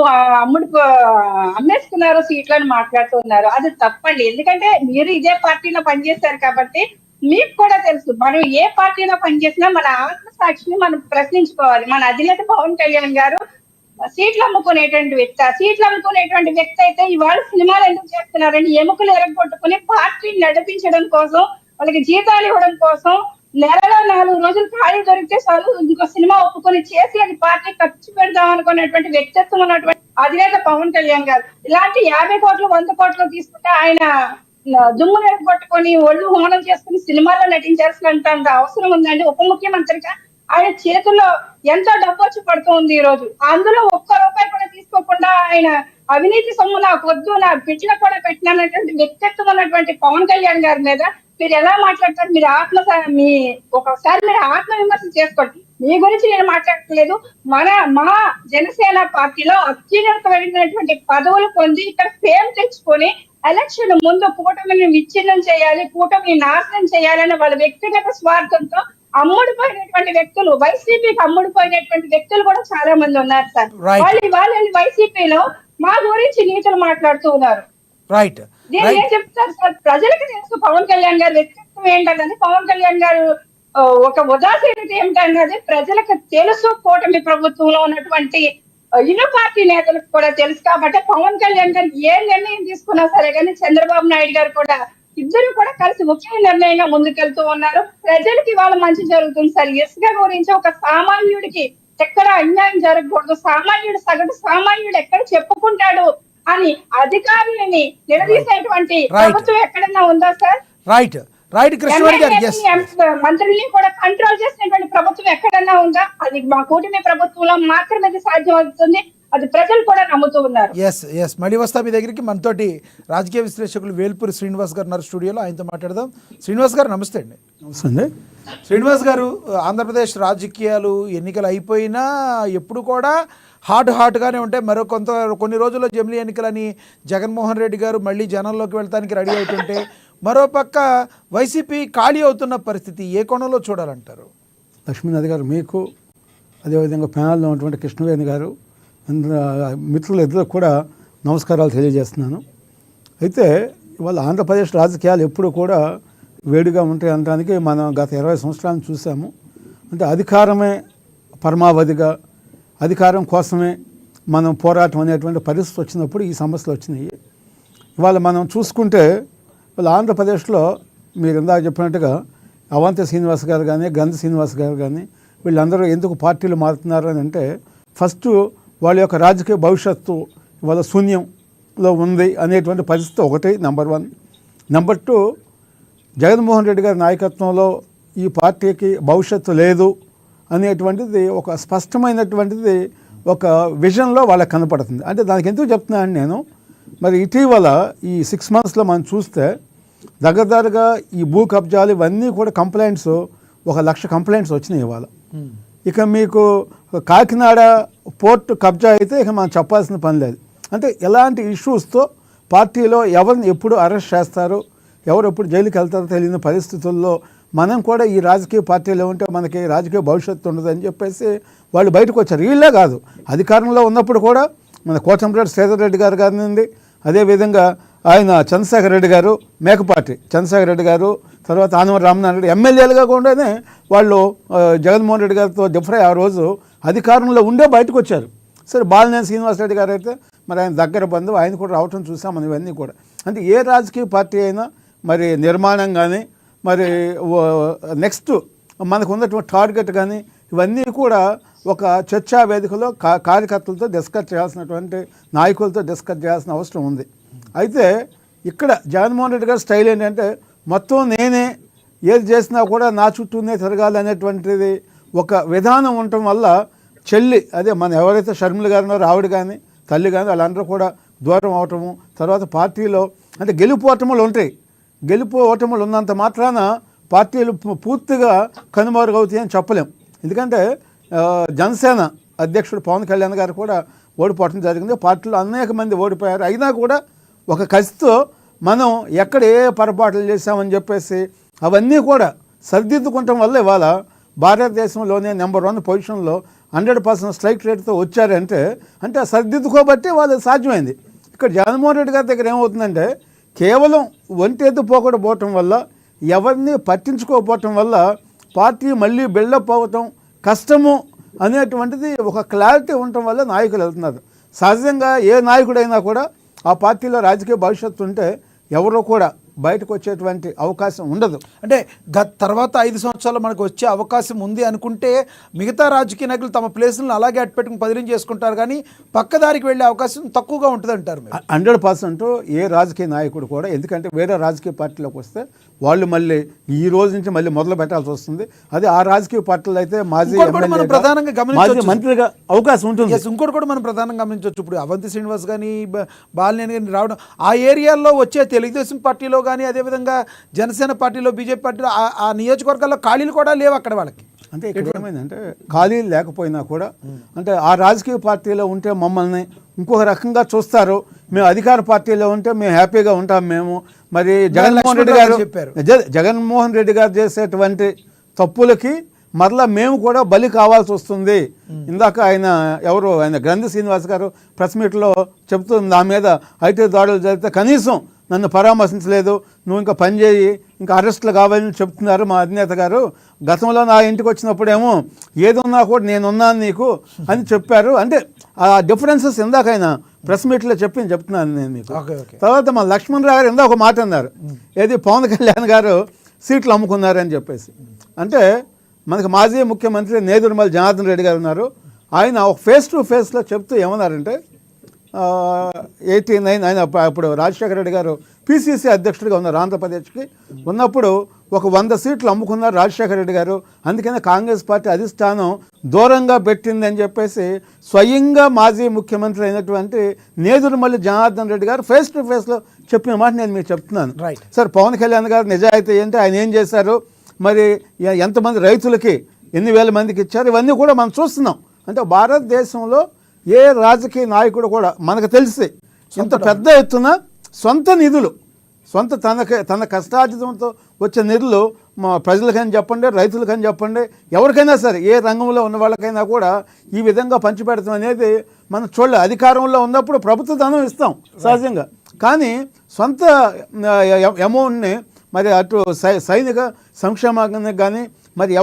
అమ్మేసుకున్నారు సీట్లు అని మాట్లాడుతూ ఉన్నారు. అది తప్పండి. ఎందుకంటే మీరు ఇదే పార్టీలో పనిచేశారు కాబట్టి మీకు కూడా తెలుసు, మనం ఏ పార్టీలో పనిచేసినా మన ఆత్మసాక్షిని మనం ప్రశ్నించుకోవాలి. మన అధినేత పవన్ కళ్యాణ్ గారు సీట్లు అమ్ముకునేటువంటి వ్యక్తి అయితే ఇవాళ సినిమాలు ఎందుకు చేస్తున్నారండి? ఎముకలు ఎరగొట్టుకుని పార్టీని నడిపించడం కోసం, వాళ్ళకి జీతాలు ఇవ్వడం కోసం నెలలో 4 రోజులు ఖాళీ దొరికితే చాలు ఇంకో సినిమా ఒప్పుకొని చేసి అది పార్టీ ఖర్చు పెడదాం అనుకునేటువంటి వ్యక్తిత్వం ఉన్నటువంటి అధినేత పవన్ కళ్యాణ్ గారు. ఇలాంటి 50 కోట్లు 100 కోట్లు తీసుకుంటే ఆయన దుమ్ము నెరగొట్టుకొని ఒళ్ళు హోనం చేసుకుని సినిమాల్లో నటించాల్సినంత అవసరం ఉందండి. ఉప ముఖ్యమంత్రిగా ఆయన చేతుల్లో ఎంతో డబ్బు వచ్చి పడుతుంది ఈ రోజు. అందులో ఒక్క రూపాయి కూడా తీసుకోకుండా ఆయన అవినీతి సొమ్ము నాకు వద్దు, నా బిడ్డలకు కూడా పెట్టినటువంటి వ్యక్తిత్వం ఉన్నటువంటి పవన్ కళ్యాణ్ గారి మీద మీరు ఎలా మాట్లాడతారు? ఒకసారి మీరు ఆత్మ విమర్శ చేసుకోండి. మీ గురించి నేను మాట్లాడట్లేదు. మా జనసేన పార్టీలో అత్యున్నతమైనటువంటి పదవులు పొంది ఇక్కడ ఫేమ్ తెచ్చుకొని ఎలక్షన్ ముందు కూటమిని విచ్ఛిన్నం చేయాలి, కూటమిని నాశనం చేయాలని వాళ్ళ వ్యక్తిగత స్వార్థంతో అమ్ముడుపోయినటువంటి వ్యక్తులు, వైసీపీకి అమ్ముడుపోయినటువంటి వ్యక్తులు కూడా చాలా మంది ఉన్నారు సార్. వాళ్ళు వైసీపీలో మా గురించి నీతులు మాట్లాడుతూ ఉన్నారు. నేను ఏం చెప్తాను సార్, ప్రజలకు తెలుసు పవన్ కళ్యాణ్ గారి వ్యక్తిత్వం ఏంటన్నది, పవన్ కళ్యాణ్ గారు ఒక ఉదాసీనత ఏమిటన్నది ప్రజలకు తెలుసు. కూటమి ప్రభుత్వంలో ఉన్నటువంటి ఇరు పార్టీ నేతలకు కూడా తెలుసు. కాబట్టి పవన్ కళ్యాణ్ గారు ఏ నిర్ణయం తీసుకున్నా సరే కానీ చంద్రబాబు నాయుడు గారు కూడా ఇద్దరు కూడా కలిసి ఒకే నిర్ణయంగా ముందుకెళ్తూ ఉన్నారు. ప్రజలకి ఇవాళ మంచి జరుగుతుంది సార్. ఇసుక గురించి ఒక సామాన్యుడికి ఎక్కడ అన్యాయం జరగకూడదు, సగటు సామాన్యుడు ఎక్కడ చెప్పుకుంటాడు అని అధికారులని నిలదీసేటువంటి ప్రభుత్వం ఎక్కడన్నా ఉందా సార్? మంత్రుల్ని కూడా కంట్రోల్ చేసినటువంటి ప్రభుత్వం ఎక్కడన్నా ఉందా? అది మా కూటమి ప్రభుత్వంలో మాత్రమే సాధ్యం అవుతుంది. అది ప్రజలు కూడా నమ్ముతూ ఉన్నారు. ఎస్ మళ్ళీ వస్తా మీ దగ్గరికి. మనతోటి రాజకీయ విశ్లేషకులు వేల్పూరి శ్రీనివాస్ గారు ఉన్నారు స్టూడియోలో, ఆయనతో మాట్లాడదాం. శ్రీనివాస్ గారు నమస్తే అండి. నమస్తే. శ్రీనివాస్ గారు, ఆంధ్రప్రదేశ్ రాజకీయాలు ఎన్నికలు అయిపోయినా ఎప్పుడు కూడా హాట్గానే ఉంటాయి. కొన్ని రోజుల్లో జమిలీ ఎన్నికలని జగన్మోహన్ రెడ్డి గారు మళ్ళీ జనంలోకి వెళ్ళడానికి రెడీ అవుతుంటే, మరోపక్క వైసీపీ ఖాళీ అవుతున్న పరిస్థితి ఏ కోణంలో చూడాలంటారు? లక్ష్మీనాథ్ గారు, మీకు అదేవిధంగా ప్యానల్లో ఉన్నటువంటి కృష్ణవేణి గారు, మిత్రులు ఇద్దరు కూడా నమస్కారాలు తెలియజేస్తున్నాను. అయితే ఇవాళ ఆంధ్రప్రదేశ్ రాజకీయాలు ఎప్పుడు కూడా వేడిగా ఉంటాయి అనడానికి మనం గత 20 సంవత్సరాలను చూసాము. అంటే అధికారమే పరమావధిగా, అధికారం కోసమే మనం పోరాటం అనేటువంటి పరిస్థితి వచ్చినప్పుడు ఈ సమస్యలు వచ్చినాయి. ఇవాళ మనం చూసుకుంటే ఇవాళ ఆంధ్రప్రదేశ్లో మీరు ఇందాక చెప్పినట్టుగా అవంతి శ్రీనివాస్ గారు కానీ, గంధి శ్రీనివాస్ గారు కానీ, వీళ్ళందరూ ఎందుకు పార్టీలు మారుతున్నారు అని అంటే, ఫస్ట్ వాళ్ళ యొక్క రాజకీయ భవిష్యత్తు ఇవాళ శూన్యంలో ఉంది అనేటువంటి పరిస్థితి ఒకటి, నెంబర్ 1. నెంబర్ 2, జగన్మోహన్ రెడ్డి గారి నాయకత్వంలో ఈ పార్టీకి భవిష్యత్తు లేదు అనేటువంటిది ఒక స్పష్టమైనటువంటిది ఒక విజన్లో వాళ్ళకి కనపడుతుంది. అంటే దానికి ఎందుకు చెప్తున్నాను నేను, మరి ఇటీవల ఈ 6 monthsలో మనం చూస్తే దగ్గరగా ఈ భూ కబ్జాలు ఇవన్నీ కూడా కంప్లైంట్స్ 1,00,000 కంప్లైంట్స్ వచ్చినాయి ఇవాళ. ఇక మీకు కాకినాడ పోర్టు కబ్జా అయితే ఇక మనం చెప్పాల్సిన పని లేదు. అంటే ఎలాంటి ఇష్యూస్తో పార్టీలో ఎవరిని ఎప్పుడు అరెస్ట్ చేస్తారు, ఎవరు ఎప్పుడు జైలుకి వెళ్తారో తెలియని పరిస్థితుల్లో మనం కూడా ఈ రాజకీయ పార్టీలో ఉంటే మనకి రాజకీయ భవిష్యత్తు ఉండదని చెప్పేసి వాళ్ళు బయటకు వచ్చారు. వీళ్ళే కాదు, అధికారంలో ఉన్నప్పుడు కూడా మన కోటంరెడ్డి శ్రీధర్ రెడ్డి గారు కానివ్వండి, అదేవిధంగా ఆయన చంద్రశేఖర్ రెడ్డి గారు, మేకపాటి చంద్రశేఖర్ రెడ్డి గారు, తర్వాత ఆనవరం రామనారాయణ రెడ్డి ఎమ్మెల్యేలుగా కూడానే వాళ్ళు జగన్మోహన్ రెడ్డి గారితో డిఫరెంట్ ఆ రోజు అధికారంలో ఉండే బయటకు వచ్చారు. సరే, బాలినేని శ్రీనివాసరెడ్డి గారు అయితే మరి ఆయన దగ్గర బంధువు, ఆయన కూడా రావటం చూసాం మనం. ఇవన్నీ కూడా అంటే ఏ రాజకీయ పార్టీ అయినా మరి నిర్మాణం కానీ, మరి నెక్స్ట్ మనకు ఉన్నటువంటి టార్గెట్ కానీ, ఇవన్నీ కూడా ఒక చర్చా వేదికలో కార్యకర్తలతో డిస్కస్ చేయాల్సినటువంటి, నాయకులతో డిస్కస్ చేయాల్సిన అవసరం ఉంది. అయితే ఇక్కడ జగన్మోహన్ రెడ్డి గారి స్టైల్ ఏంటంటే, మొత్తం నేనే ఏది చేసినా కూడా నా చుట్టూనే తిరగాలి అనేటువంటిది ఒక విధానం ఉండటం వల్ల చెల్లి, అదే మన ఎవరైతే షర్మిల గారు ఉన్నారో ఆవిడ కానీ, తల్లి కానీ, వాళ్ళందరూ కూడా దూరం అవటము. తర్వాత పార్టీలో అంటే గెలుపు ఓటములు ఉంటాయి. గెలుపు ఓటములు ఉన్నంత మాత్రాన పార్టీలు పూర్తిగా కనుమరుగవుతాయి అని చెప్పలేం. ఎందుకంటే జనసేన అధ్యక్షుడు పవన్ కళ్యాణ్ గారు కూడా ఓడిపోవటం జరిగింది. పార్టీలో అనేక మంది ఓడిపోయారు. అయినా కూడా ఒక కసితో మనం ఎక్కడ ఏ పొరపాట్లు చేశామని చెప్పేసి అవన్నీ కూడా సరిదిద్దుకుంటాం వల్ల ఇవాళ భారతదేశంలోనే నెంబర్ 1 పొజిషన్లో 100% స్ట్రైక్ రేట్తో వచ్చారంటే, అంటే సరిదిద్దుకోబట్టి వాళ్ళు సాధ్యమైంది. ఇక్కడ జగన్మోహన్ రెడ్డి గారి దగ్గర ఏమవుతుందంటే, కేవలం ఒంటెద్దు పోవటం వల్ల, ఎవరిని పట్టించుకోకపోవటం వల్ల పార్టీ మళ్ళీ బిల్డప్ అవ్వటం కష్టము అనేటువంటిది ఒక క్లారిటీ ఉండటం వల్ల నాయకులు వెళ్తున్నారు. సహజంగా ఏ నాయకుడైనా కూడా ఆ పార్టీలో రాజకీయ భవిష్యత్తు ఉంటే ఎవరో కూడా బయటకు వచ్చేటువంటి అవకాశం ఉండదు. అంటే తర్వాత 5 సంవత్సరాలు మనకు వచ్చే అవకాశం ఉంది అనుకుంటే మిగతా రాజకీయ నాయకులు తమ ప్లేసులను అలాగే అట్టుపెట్టుకుని బదిలీ చేసుకుంటారు, కానీ పక్కదారికి వెళ్ళే అవకాశం తక్కువగా ఉంటుంది అంటారు. 100% ఏ రాజకీయ నాయకుడు కూడా, ఎందుకంటే వేరే రాజకీయ పార్టీలోకి వస్తే వాళ్ళు మళ్ళీ ఈ రోజు నుంచి మళ్ళీ మొదలు పెట్టాల్సి వస్తుంది. అదే ఆ రాజకీయ పార్టీలో అయితే మాజీ మంత్రిగా అవకాశం ఉంటుంది. ఇంకోటి కూడా మనం ప్రధానంగా గమనించవచ్చు. ఇప్పుడు అవంతి శ్రీనివాస్ కానీ, బాలినేని కానీ రావడం, ఆ ఏరియాలో వచ్చే తెలుగుదేశం పార్టీలో కానీ, అదేవిధంగా జనసేన పార్టీలో, బీజేపీ పార్టీలో ఆ నియోజకవర్గాల్లో ఖాళీలు కూడా లేవు అక్కడ వాళ్ళకి. అంటే ఇక్కడ ఏమైందంటే, ఖాళీలు లేకపోయినా కూడా అంటే ఆ రాజకీయ పార్టీలో ఉంటే మమ్మల్ని ఇంకొక రకంగా చూస్తారు, మేము అధికార పార్టీలో ఉంటే మేము హ్యాపీగా ఉంటాం. మేము మరి జగన్మోహన్ రెడ్డి గారు చేసేటువంటి తప్పులకి మరలా మేము కూడా బలి కావాల్సి వస్తుంది. ఇందాక ఆయన గంధి శ్రీనివాస్ గారు ప్రెస్ మీట్లో చెప్తుంది, నా మీద ఐటీ దాడులు జరిగితే కనీసం నన్ను పరామర్శించలేదు, నువ్వు ఇంకా పని చేయి, ఇంకా అరెస్టులు కావాలని చెప్తున్నారు మా అధినేత గారు. గతంలో నా ఇంటికి వచ్చినప్పుడేమో ఏదున్నా కూడా నేనున్నాను నీకు అని చెప్పారు. అంటే ఆ డిఫరెన్సెస్ ఇందాకైనా ప్రెస్ మీట్లో చెప్తున్నాను నేను మీకు. తర్వాత మా లక్ష్మణరావు గారు ఇందాక ఒక మాట అన్నారు, ఏది పవన్ కళ్యాణ్ గారు సీట్లు అమ్ముకున్నారని చెప్పేసి. అంటే మనకు మాజీ ముఖ్యమంత్రి నేదురుమల్లి జనార్దన్ రెడ్డి గారు ఉన్నారు. ఆయన ఒక ఫేస్ టు ఫేస్లో చెప్తూ ఏమన్నారంటే, 89 ఆయన అప్పుడు రాజశేఖర రెడ్డి గారు పిసిసి అధ్యక్షుడిగా ఉన్నారు ఆంధ్రప్రదేశ్కి ఉన్నప్పుడు, ఒక 100 సీట్లు అమ్ముకున్నారు రాజశేఖర రెడ్డి గారు. అందుకనే కాంగ్రెస్ పార్టీ అధిష్టానం దూరంగా పెట్టిందని చెప్పేసి స్వయంగా మాజీ ముఖ్యమంత్రి అయినటువంటి నేదురుమల్లి జనార్దన్ రెడ్డి గారు ఫేస్ టు ఫేస్లో చెప్పిన మాట నేను మీకు చెప్తున్నాను. రైట్. సార్, పవన్ కళ్యాణ్ గారు నిజాయితీ ఏంటి, ఆయన ఏం చేశారు, మరి ఎంతమంది రైతులకి ఎన్ని వేల మందికి ఇచ్చారు, ఇవన్నీ కూడా మనం చూస్తున్నాం. అంటే భారతదేశంలో ఏ రాజకీయ నాయకుడు కూడా మనకు తెలిసి ఇంత పెద్ద ఎత్తున సొంత నిధులు, తన కష్టార్జితంతో వచ్చే నిధులు మా ప్రజలకని చెప్పండి, రైతులకని చెప్పండి, ఎవరికైనా సరే ఏ రంగంలో ఉన్న వాళ్ళకైనా కూడా ఈ విధంగా పంచిపెడతాం అనేది మనం చూడలేదు. అధికారంలో ఉన్నప్పుడు ప్రభుత్వ ధనం ఇస్తాం సహజంగా, కానీ సొంత అమౌంట్ని మరి అటు సైనిక సంక్షేమానికి కానీ మరి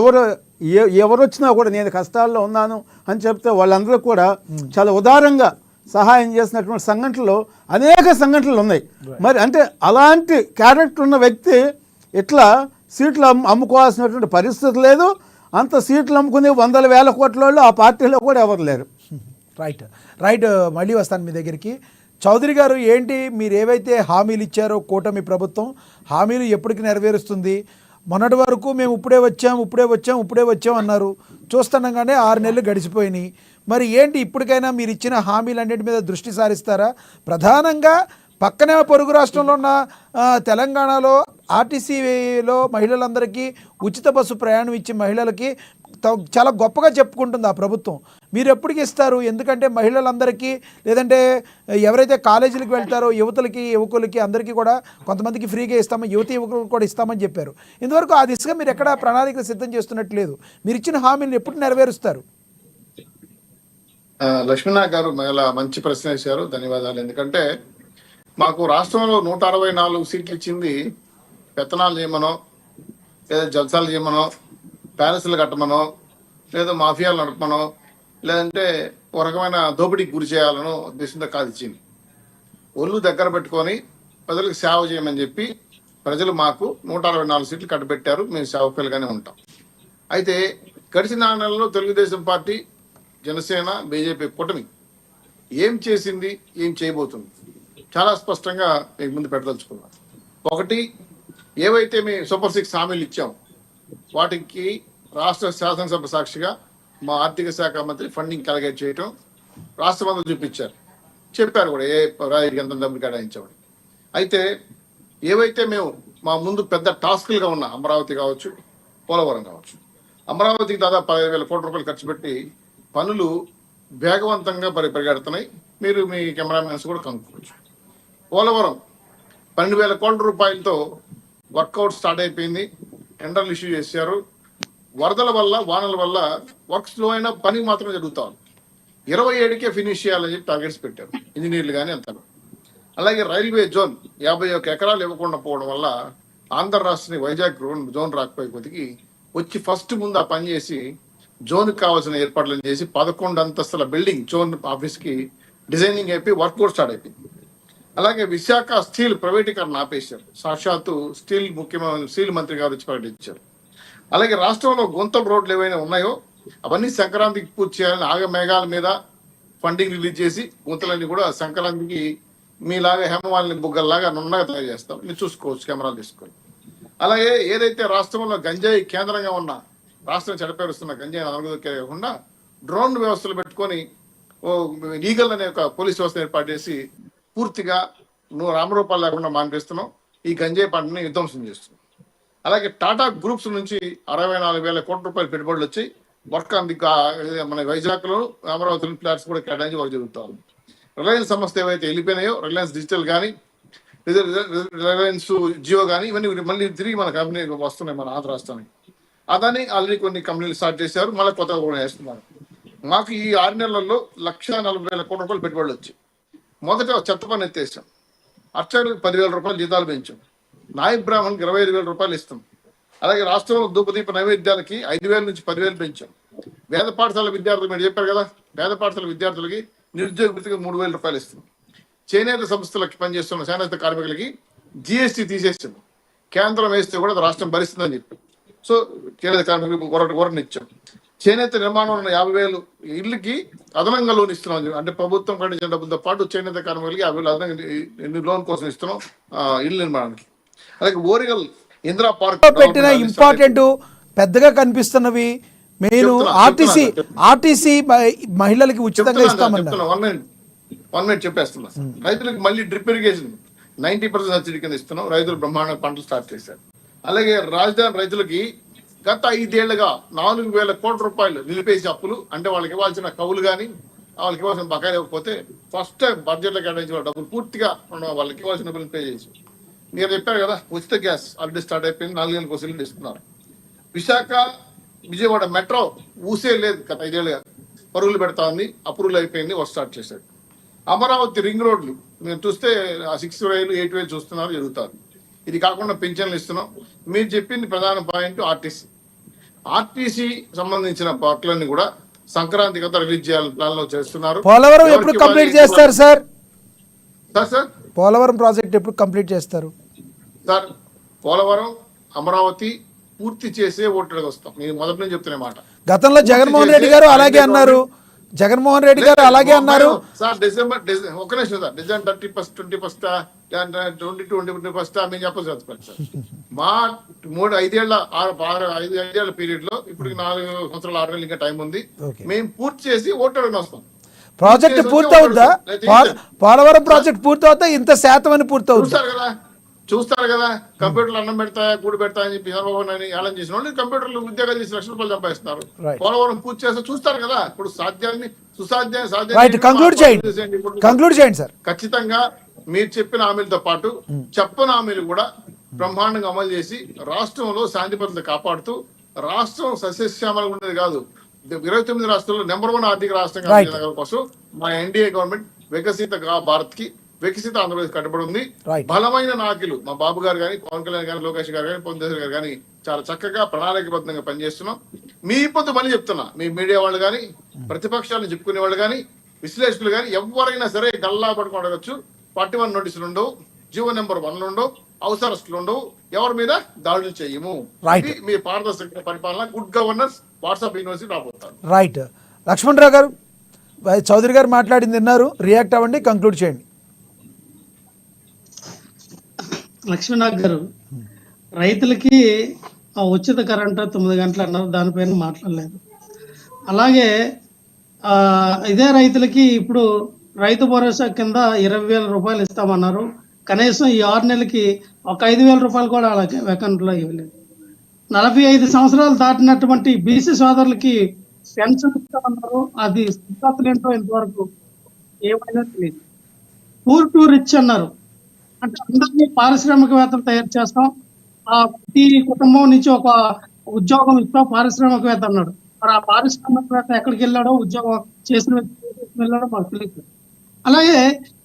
ఎవరు వచ్చినా కూడా నేను కష్టాల్లో ఉన్నాను అని చెప్తే వాళ్ళందరూ కూడా చాలా ఉదారంగా సహాయం చేసినటువంటి సంఘటనలు అనేక సంఘటనలు ఉన్నాయి. మరి అంటే అలాంటి క్యారెక్టర్ ఉన్న వ్యక్తి ఇట్లా సీట్లు అమ్ముకోవాల్సినటువంటి పరిస్థితి లేదు. అంత సీట్లు అమ్ముకునే 100,000 కోట్ల వాళ్ళు ఆ పార్టీలో కూడా ఎవరు లేరు. రైట్. మళ్ళీ వస్తాను మీ దగ్గరికి. చౌదరి గారు, ఏంటి మీరు ఏవైతే హామీలు ఇచ్చారో కూటమి ప్రభుత్వం హామీలు ఎప్పటికి నెరవేరుస్తుంది? మొన్నటి వరకు మేము ఇప్పుడే వచ్చాం అన్నారు. చూస్తుండగానే 6 నెలలు గడిచిపోయినాయి. మరి ఏంటి ఇప్పటికైనా మీరు ఇచ్చిన హామీలన్నిటి మీద దృష్టి సారిస్తారా? ప్రధానంగా పక్కనే పొరుగు రాష్ట్రంలో ఉన్న తెలంగాణలో ఆర్టీసీలో మహిళలందరికీ ఉచిత బస్సు ప్రయాణం ఇచ్చి మహిళలకి చాలా గొప్పగా చెప్పుకుంటుంది ఆ ప్రభుత్వం. మీరు ఎప్పటికి ఇస్తారు? ఎందుకంటే మహిళలందరికీ, లేదంటే ఎవరైతే కాలేజీలకు వెళ్తారో యువకులకి అందరికీ కూడా కొంతమందికి ఫ్రీగా ఇస్తామని, యువకులకు కూడా ఇస్తామని చెప్పారు. ఇంతవరకు ఆ దిశగా మీరు ఎక్కడ ప్రణాళికలు సిద్ధం చేస్తున్నట్లేదు. మీరు ఇచ్చిన హామీలను ఎప్పుడు నెరవేరుస్తారు? లక్ష్మీనాథ్ గారు మంచి ప్రశ్న వేశారు, ధన్యవాదాలు. ఎందుకంటే మాకు రాష్ట్రంలో 164 సీట్లు ఇచ్చింది పెత్తనాలు చేయమనో, లేదా జల్సాలు చేయమనో, ప్యాలెస్లు కట్టమనో, లేదా మాఫియాలు నడపమనో, లేదంటే ఒక రకమైన దోపిడీకి గురి చేయాలనో ఉద్దేశంతో కాదు ఇచ్చింది. ఒళ్ళు దగ్గర పెట్టుకొని ప్రజలకు సేవ చేయమని చెప్పి ప్రజలు మాకు 164 సీట్లు కట్టబెట్టారు. మేము సేవకులుగానే ఉంటాం. అయితే గడిచిన 4 నెలల్లో తెలుగుదేశం పార్టీ, జనసేన, బీజేపీ కూటమి ఏం చేసింది, ఏం చేయబోతుంది చాలా స్పష్టంగా మీకు ముందు పెట్టదలుచుకున్నాం. ఒకటి, ఏవైతే మేము సూపర్ 6 హామీలు ఇచ్చాం వాటికి రాష్ట్ర శాసనసభ సాక్షిగా మా ఆర్థిక శాఖ మంత్రి ఫండింగ్ క్యాలిక్యులేట్ చేయటం రాష్ట్రమంతా చూపించారు, చెప్పారు కూడా ఏ రాయికి ఎంత డబ్బులు కేటాయించామని. అయితే ఏవైతే మేము మా ముందు పెద్ద టాస్కులుగా ఉన్న అమరావతి కావచ్చు, పోలవరం కావచ్చు, అమరావతికి దాదాపు 15,000 కోట్ల రూపాయలు ఖర్చు పెట్టి పనులు వేగవంతంగా పరిగెడుతున్నాయి. మీరు మీ కెమెరామెన్స్ కూడా కనుక్కోవచ్చు. పోలవరం 12,000 కోట్ల రూపాయలతో వర్కౌట్ స్టార్ట్ అయిపోయింది. టెండర్లు ఇష్యూ చేశారు. వరదల వల్ల, వానల వల్ల వర్క్ స్లో అయినా పని మాత్రం జరుగుతాం. 27కే ఫినిష్ చేయాలని చెప్పి టార్గెట్స్ పెట్టారు ఇంజనీర్లు కానీ అంతా. అలాగే రైల్వే జోన్ 51 ఎకరాలు ఇవ్వకుండా పోవడం వల్ల ఆంధ్ర రాష్ట్రాన్ని వైజాగ్ జోన్ రాకపోయే కొద్దికి వచ్చి ఫస్ట్ ముందు ఆ పని చేసి జోన్కి కావాల్సిన ఏర్పాట్లను చేసి 11 అంతస్తుల బిల్డింగ్ జోన్ ఆఫీస్కి డిజైనింగ్ అయిపోయి వర్క్ కూడా స్టార్ట్ అయిపోయింది. అలాగే విశాఖ స్టీల్ ప్రైవేటీకరణ ఆపేశారు. సాక్షాత్తు స్టీల్ మంత్రి గారు వచ్చి ప్రకటించారు. అలాగే రాష్ట్రంలో గుంతల రోడ్లు ఏవైనా ఉన్నాయో అవన్నీ సంక్రాంతికి పూర్తి చేయాలని ఆగమేఘాల మీద ఫండింగ్ రిలీజ్ చేసి గుంతలన్నీ కూడా సంక్రాంతికి మీలాగా హేమవాళ్ళని బుగ్గల్లాగా నున్నగా తయారు చేస్తాం. మీరు చూసుకోవచ్చు కెమెరాలు తీసుకొని. అలాగే ఏదైతే రాష్ట్రంలో గంజాయి కేంద్రంగా ఉన్న, రాష్ట్రం చెడపేరుస్తున్న గంజాయి అనగదొక్కేయకుండా డ్రోన్ వ్యవస్థలు పెట్టుకొని ఈగల్ అనే ఒక పోలీస్ వ్యవస్థ ఏర్పాటు చేసి పూర్తిగా రామరూపాలు లేకుండా మానిపిస్తున్నాం. ఈ గంజాయి పంటని విధ్వంసం చేస్తున్నాం. అలాగే టాటా గ్రూప్స్ నుంచి 64,000 కోట్ల రూపాయలు పెట్టుబడులు వచ్చి వర్క్ మన వైజాగ్లో, అమరావతి ఫ్లాట్స్ కూడా కేటాయించి వర్క్ జరుగుతాం. రిలయన్స్ సంస్థ ఏవైతే వెళ్ళిపోయినాయో, రిలయన్స్ డిజిటల్ కానీ, రిలయన్స్ జియో కానీ, ఇవన్నీ మళ్ళీ తిరిగి మన కంపెనీ వస్తున్నాయి మన ఆంధ్ర రాష్ట్రానికి. అదని ఆల్రెడీ కొన్ని కంపెనీలు స్టార్ట్ చేశారు, మళ్ళీ కొత్తగా కూడా చేస్తున్నారు. మాకు ఈ 6 నెలల్లో 1,40,000 కోట్ల రూపాయలు పెట్టుబడులు వచ్చాయి. మొదట చెత్త పని ఎత్తేసాం. అర్చకులకు 10,000 రూపాయలు జీతాలు పెంచాం. నాయక్ బ్రాహ్మణ్కి 25,000 రూపాయలు ఇస్తాం. అలాగే రాష్ట్రంలో ధూపదీప నైవేద్యాలకి 5,000 నుంచి 10,000 పెంచాం. వేద పాఠశాల విద్యార్థులు మీరు చెప్పారు కదా, వేద పాఠశాల విద్యార్థులకి నిరుద్యోగ వృత్తికి 3,000 రూపాయలు ఇస్తాం. చేనేత సంస్థలకి పనిచేస్తున్న చేనేత కార్మికులకి GST తీసేస్తాం. కేంద్రం వేస్తే కూడా రాష్ట్రం భరిస్తుందని చెప్పి సో చేనేత కార్మికులకు కొరటని ఇచ్చాం. చేనేత నిర్మాణం ఉన్న 50,000 ఇళ్ళకి అదనంగా లోన్ ఇస్తున్నాం. అంటే ప్రభుత్వం పండించిన డబ్బులతో పాటు చేనేత కార్మికులకి 50,000 అదనంగా లోన్ కోసం ఇస్తున్నాం ఇల్లు నిర్మాణానికి. అలాగే ఓరిగల్ ఇందిరా పార్క్ పెట్టిన ఇంపార్టెంట్ పెద్దగా కనిపిస్తున్నవి మెయిన్ ఆర్టీసీ మహిళలకి ఉచితంగా ఇస్తామన్నారు. 1 minute చెప్పేస్తున్నా. రైతులకు మళ్ళీ డ్రిప్ ఇరిగేషన్ 90% సబ్సిడీ కింద ఇస్తున్నాం. రైతులు బ్రహ్మాండ పంటలు స్టార్ట్ చేశారు. అలాగే రాజధాని రైతులకి గత 5 ఏళ్లుగా 4,000 కోట్ల రూపాయలు నిలిపేసి అప్పులు, అంటే వాళ్ళకి ఇవ్వాల్సిన కవులు కానీ వాళ్ళకి ఇవ్వాల్సిన బకాయిలు ఇవ్వకపోతే ఫస్ట్ టైం బడ్జెట్లో కేటాయించిన డబ్బులు పూర్తిగా వాళ్ళకి ఇవ్వాల్సిన డబ్బులు పే చేసి, మీరు చెప్పారు కదా ఉచిత గ్యాస్ ఆల్రెడీ స్టార్ట్ అయిపోయింది. 4 నెలలకు సిలిండర్ ఇస్తున్నారు. విశాఖ విజయవాడ మెట్రో ఊసే లేదు గత 5 ఏళ్ళుగా, పరుగులు పెడతా ఉంది, అప్రూవల్ అయిపోయింది, వర్క్ స్టార్ట్ చేశారు. అమరావతి రింగ్ రోడ్లు మీరు చూస్తే 6 రైలు 8 వేలు చూస్తున్నారు, జరుగుతారు. ఇది కాకుండా పింఛన్లు ఇస్తున్నాం. మీరు చెప్పింది ప్రధాన పాయింట్ ఆర్టీసీ సంబంధించిన పార్కులన్నీ కూడా సంక్రాంతి కదా రిలీజ్ చేయాలని ప్లాన్ లో చేస్తున్నారు. పోలవరం ఎప్పుడు కంప్లీట్ చేస్తారు సార్? సార్ పోలవరం ప్రాజెక్ట్ ఎప్పుడు కంప్లీట్ చేస్తారు సార్? పోలవరం అమరావతి పూర్తి చేసే ఓట్లకు వస్తాం. మీరు మొదటి నుంచి చెప్తున్న మాట. గతంలో జగన్మోహన్ రెడ్డి గారు అలాగే అన్నారు. సార్ డిసెంబర్ ఒక నిమిషం సార్, డిసెంబర్ 31st 2021 మేము చెప్పాలి సార్. మా 5 ఏళ్ల పీరియడ్ లో ఇప్పుడు 4 సంవత్సరాలు 6 నెలలు ఇంకా టైం ఉంది. మేము పూర్తి చేసి ఓట్లకు వస్తాం. ప్రాజెక్ట్ పూర్తవుద్దా? పోలవరం ప్రాజెక్ట్ పూర్తవుతా ఇంత శాతం అని పూర్తవుతుంది చూస్తారు కదా. కంప్యూటర్లు అన్నం పెడతాయా కూడి పెడతాయని చెప్పి చంద్రబాబు నాయుడు ఏలం చేసిన వాళ్ళు కంప్యూటర్లు ఉద్యోగాలు చేసి లక్షల రూపాయలు సంపాదిస్తున్నారు. పోలవరం పూర్తి చేస్తే చూస్తారు కదా. ఇప్పుడు సుసాధ్యాన్ని కంక్లూడ్ చేయండి సార్. ఖచ్చితంగా మీరు చెప్పిన హామీలతో పాటు చెప్పని హామీలు కూడా బ్రహ్మాండంగా అమలు చేసి రాష్ట్రంలో శాంతి భద్రత కాపాడుతూ రాష్ట్రం సస్యశ్యామలు ఉండేది కాదు, 29 రాష్ట్రాల్లో నెంబర్ 1 ఆర్థిక రాష్ట్రంగా కోసం మా ఎన్డీఏ గవర్నమెంట్ వికసిత భారత్ కి వికసిత ఆంధ్రప్రదేశ్ కట్టుబడి ఉంది. బలమైన నాయకులు మా బాబు గారు కానీ, పవన్ కళ్యాణ్ గారు, లోకేష్ గారు కానీ, పొందేశ్వర్ గారు కానీ చాలా చక్కగా ప్రణాళికబద్ధంగా పనిచేస్తున్నాం. మీ పొద్దు మళ్ళీ చెప్తున్నా, మీ మీడియా వాళ్ళు కానీ, ప్రతిపక్షాలను చెప్పుకునే వాళ్ళు కానీ, విశ్లేషకులు కానీ ఎవరైనా సరే గల్లా పట్టుకుని అడగచ్చు. 41 నోటీసులు ఉండవు, జీవో నెంబర్ 1 ఉండవు, అవసరస్తులు ఉండవు, ఎవరి మీద దాడులు చేయము. మీ పారదర్శక పరిపాలన, గుడ్ గవర్నెన్స్ వాట్సాప్ యూనివర్సిటీ రాబోతారు. రైట్. లక్ష్మణరావు గారు, చౌదరి గారు మాట్లాడింది విన్నారు, రియాక్ట్ అవ్వండి, కంక్లూడ్ చేయండి. లక్ష్మీనాథ్ గారు, రైతులకి ఉచిత కరెంటు 9 గంటలు అన్నారు, దానిపైన మాట్లాడలేదు. అలాగే ఇదే రైతులకి ఇప్పుడు రైతు భరోసా కింద 20,000 రూపాయలు ఇస్తామన్నారు. కనీసం ఈ 6 నెలలకి ఒక 5,000 రూపాయలు కూడా అలాగే అకౌంట్లో ఇవ్వలేదు. 45 సంవత్సరాలు దాటినటువంటి బీసీ సోదరులకి పెన్షన్ ఇస్తామన్నారు. అది స్థితిగతులు ఏంటో ఇంతవరకు ఏమైనా తెలియదు. పూర్ టు రిచ్ అన్నారు, అంటే అందరినీ పారిశ్రామికవేత్తలు తయారు చేస్తాం, ప్రతి కుటుంబం నుంచి ఒక ఉద్యోగం ఇస్తాం పారిశ్రామికవేత్త అన్నాడు. మరి ఆ పారిశ్రామికవేత్త ఎక్కడికి వెళ్ళాడో, ఉద్యోగం చేసిన వెళ్ళాడో మాకు తెలియదు. అలాగే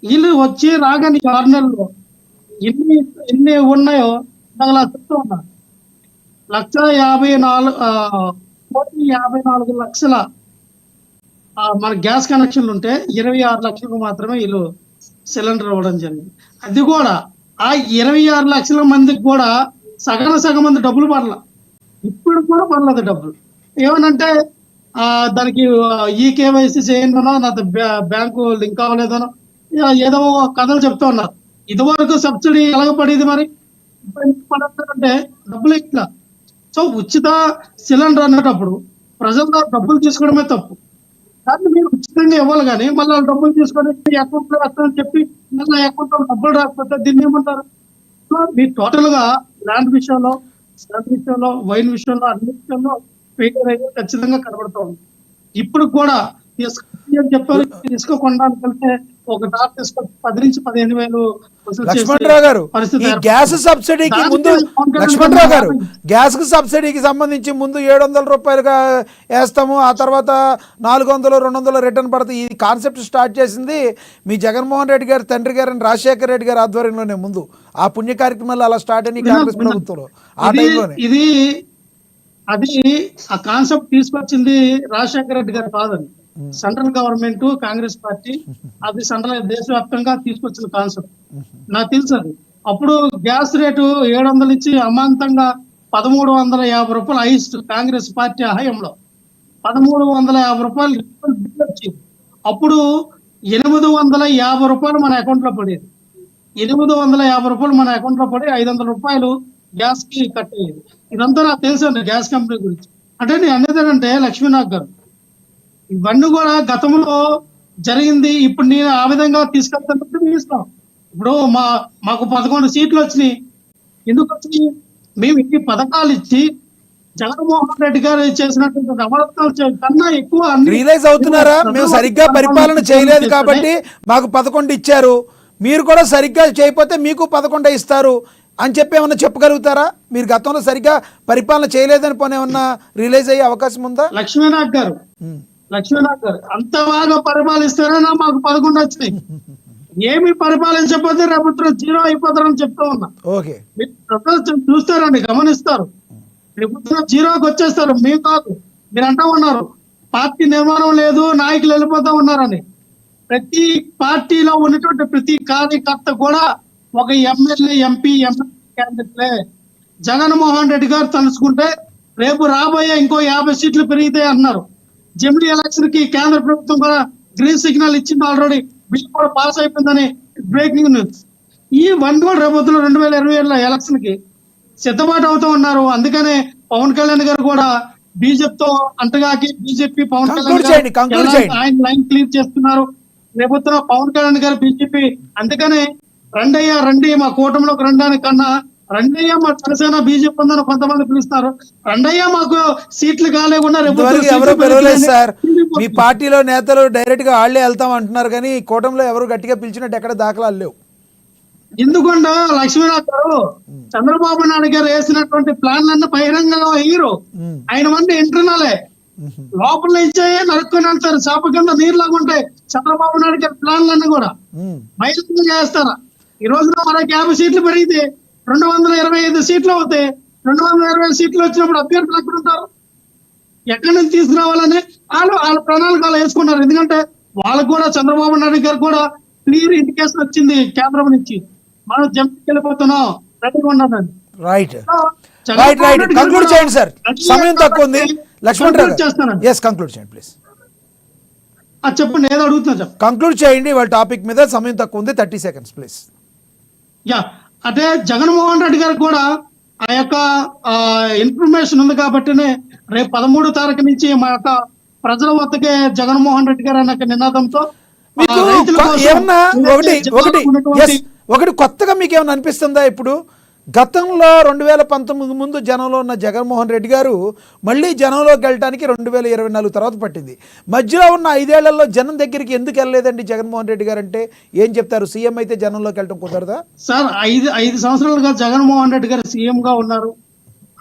వీళ్ళు వచ్చి రాగానే 6 నెలల్లో ఎన్ని ఉన్నాయో ఇలా చెప్తూ ఉన్నారు. 1,54 లక్షల మన గ్యాస్ కనెక్షన్లు ఉంటే 26 లక్షలకు మాత్రమే వీళ్ళు సిలిండర్ ఇవ్వడం జరిగింది. అది కూడా ఆ 26 లక్షల మందికి కూడా సగం మంది డబ్బులు పడల, ఇప్పుడు కూడా పడలేదు డబ్బులు. ఏమనంటే దానికి ఈ కేవైసీ చేయండినో, నా బ్యాంకు లింక్ అవ్వలేదనో ఏదో కథలు చెప్తూ ఉన్నారు. ఇదివరకు సబ్సిడీ ఎలాగ పడేది, మరి పడతారంటే డబ్బులు ఇట్లా. సో ఉచిత సిలిండర్ అన్నటప్పుడు ప్రజల డబ్బులు తీసుకోవడమే తప్పు. దాన్ని మీరు ఉచితంగా ఇవ్వాలి, కానీ మళ్ళీ డబ్బులు తీసుకొని అకౌంట్ లో వస్తామని చెప్పి మళ్ళీ అకౌంట్ లో డబ్బులు రాకపోతే దీన్ని ఏమంటారు? మీరు టోటల్ గా ల్యాండ్ విషయంలో, వైన్ విషయంలో, అన్ని విషయంలో ఫెయిల్యూర్ అయితే ఖచ్చితంగా కనబడుతూ ఉంది. ఇప్పుడు కూడా చెప్పారు, ఇసుక కొనడానికి వెళ్తే ఒక డాక్ తీసుకొని 10 నుంచి 15,000. లక్ష్మణరావు గారు, ఈ గ్యాస్ సబ్సిడీకి ముందు, లక్ష్మణరావు గారు, గ్యాస్ సబ్సిడీకి సంబంధించి ముందు 700 రూపాయలుగా వేస్తాము, ఆ తర్వాత 400, 200 రిటర్న్ పడుతుంది. ఈ కాన్సెప్ట్ స్టార్ట్ చేసింది మీ జగన్మోహన్ రెడ్డి గారు తండ్రి గారు రాజశేఖర రెడ్డి గారి ఆధ్వర్యంలోనే. ముందు ఆ పుణ్య కార్యక్రమాలు అలా స్టార్ట్ అయినాయి కాంగ్రెస్ ప్రభుత్వంలో. ఆ టైంలోనే అది ఆ కాన్సెప్ట్ తీసుకొచ్చింది రాజశేఖర రెడ్డి గారు కాదని, సెంట్రల్ గవర్నమెంట్, కాంగ్రెస్ పార్టీ, అది సెంట్రల్ దేశవ్యాప్తంగా తీసుకొచ్చిన కాన్సెప్ట్. నాకు తెలుసు అది. అప్పుడు గ్యాస్ రేటు 700 నుంచి అమాంతంగా 1,350 రూపాయలు హైయెస్ట్ కాంగ్రెస్ పార్టీ హయాంలో 1,350 రూపాయలు వచ్చింది. అప్పుడు 850 రూపాయలు మన అకౌంట్ లో పడేది. 850 రూపాయలు మన అకౌంట్ లో పడి 500 రూపాయలు గ్యాస్ కి కట్ అయ్యేది. ఇదంతా నాకు తెలుసు అండి గ్యాస్ కంపెనీ గురించి. అంటే నేను అనేది ఏంటంటే లక్ష్మీనాథ్ గారు, ఇవన్నీ కూడా గతంలో జరిగింది. ఇప్పుడు నేను ఆ విధంగా తీసుకెళ్తానంటే మీ ఇష్టం. ఇప్పుడు మాకు 11 సీట్లు వచ్చినాయి. ఎందుకు వచ్చినాయి? మేము ఇన్ని పథకాలు ఇచ్చి జగన్మోహన్ రెడ్డి గారు చేసినటువంటి నవరత్నాలు కన్నా ఎక్కువ రియలైజ్ అవుతున్నారా? మేము సరిగ్గా పరిపాలన చేయలేదు కాబట్టి మాకు 11 ఇచ్చారు, మీరు కూడా సరిగ్గా చేయకపోతే మీకు 11 ఇస్తారు అని చెప్పి ఏమన్నా చెప్పగలుగుతారా? మీరు గతంలో సరిగ్గా పరిపాలన చేయలేదని పోనీ ఏమన్నా రియలైజ్ అయ్యే అవకాశం ఉందా? లక్ష్మీనాథ్ గారు అంత బాగా పరిపాలిస్తారని మాకు 11 వచ్చినాయి. ఏమి పరిపాలించకపోతే రేపు 0 అయిపోతారని చెప్తా ఉన్నా. ఓకే, ప్రజలు చూస్తారండి, గమనిస్తారు. రేపు 0కి వచ్చేస్తారు. మేము కాదు, మీరు అంటా ఉన్నారు పార్టీ నిర్మాణం లేదు, నాయకులు వెళ్ళిపోతా ఉన్నారని. ప్రతి పార్టీలో ఉన్నటువంటి ప్రతి కార్యకర్త కూడా ఒక ఎమ్మెల్యే, ఎంపీ, ఎమ్మెల్యే క్యాండిడేట్లే. జగన్మోహన్ రెడ్డి గారు తలుచుకుంటే రేపు రాబోయే ఇంకో 50 సీట్లు పెరిగితే అన్నారు. జమిలీ ఎలక్షన్ కి కేంద్ర ప్రభుత్వం కూడా గ్రీన్ సిగ్నల్ ఇచ్చింది. ఆల్రెడీ బిల్ కూడా పాస్ అయిపోయిందని బ్రేకింగ్ న్యూస్. ఈ కూడా రేపొద్దున 2027 ఎలక్షన్ కి సిద్ధపాటు అవుతూ ఉన్నారు. అందుకనే పవన్ కళ్యాణ్ గారు కూడా బీజేపీతో అంటగాకి బీజేపీ పవన్ కళ్యాణ్ ఆయన లైన్ క్లియర్ చేస్తున్నారు. రేపొద్దున పవన్ కళ్యాణ్ గారు బీజేపీ. అందుకనే రండి మా కూటమిలోకి రండానికి కన్నా రండయ్య మా జనసేన బీజేపీ ఉందని కొంతమంది పిలుస్తారు. రండయ్య మాకు సీట్లు కాలేకుండా ఎవరు పిలవలేదు సార్. మీ పార్టీలో నేతలు డైరెక్ట్ గా వాళ్ళే వెళ్తాం అంటున్నారు, కానీ కూటమిలో ఎవరు గట్టిగా పిలిచినట్టు ఎక్కడ దాఖలాలు లేవు. ఎందుకంటే లక్ష్మీనాథ్ గారు చంద్రబాబు నాయుడు గారు వేసినటువంటి ప్లాన్లన్నీ బహిరంగంగా హీరో. ఆయన మంది ఇంటర్నలే లోపల నుంచే నరుక్కొని వెళ్తారు. చేప కింద నీరులాగా ఉంటాయి చంద్రబాబు నాయుడు గారి ప్లాన్లన్నీ కూడా బహిరంగంగా చేస్తారా. ఈ రోజున మనకి 50 సీట్లు పెరిగితే 225 సీట్లు అవుతాయి. 220 సీట్లు వచ్చినప్పుడు అభ్యర్థులు ఎక్కడ ఉంటారు? ఎక్కడి నుంచి తీసుకురావాలని వాళ్ళ ప్రణాళికలు వేసుకున్నారు. ఎందుకంటే వాళ్ళకు కూడా చంద్రబాబు నాయుడు గారు కూడా క్లియర్ ఇండికేషన్ వచ్చింది కేంద్రం నుంచి, మనం జంప్కి వెళ్ళిపోతున్నాం, రెడీగా ఉండదని. రైట్ కంక్లూడ్ చేయండి సార్, సమయం తక్కువ ఉంది. లక్ష్మణ్ రావు కంక్లూడ్ చేయండి ప్లీజ్. చెప్పండి, ఏదో అడుగుతున్నా కంక్లూడ్ చేయండి. వాళ్ళ టాపిక్ మీద సమయం తక్కువ ఉంది, 30 seconds ప్లీజ్. అంటే జగన్మోహన్ రెడ్డి గారికి కూడా ఆ యొక్క ఇన్ఫర్మేషన్ ఉంది కాబట్టినే రేపు 13వ తారీఖు నుంచి మా యొక్క ప్రజల వద్దకే జగన్మోహన్ రెడ్డి గారు అన్న నినాదంతో ఏమన్నా ఒకటి కొత్తగా మీకు ఏమైనా అనిపిస్తుందా? ఇప్పుడు గతంలో 2019 ముందు జనంలో ఉన్న జగన్మోహన్ రెడ్డి గారు మళ్ళీ జనంలోకి వెళ్ళడానికి 2024 తర్వాత పట్టింది. మధ్యలో ఉన్న 5 ఏళ్లలో జనం దగ్గరికి ఎందుకు వెళ్ళలేదండి జగన్మోహన్ రెడ్డి గారు? అంటే ఏం చెప్తారు? సీఎం అయితే జనంలోకి వెళ్ళడం కుదరదా సార్? 5 సంవత్సరాలుగా జగన్మోహన్ రెడ్డి గారు సీఎం గా ఉన్నారు.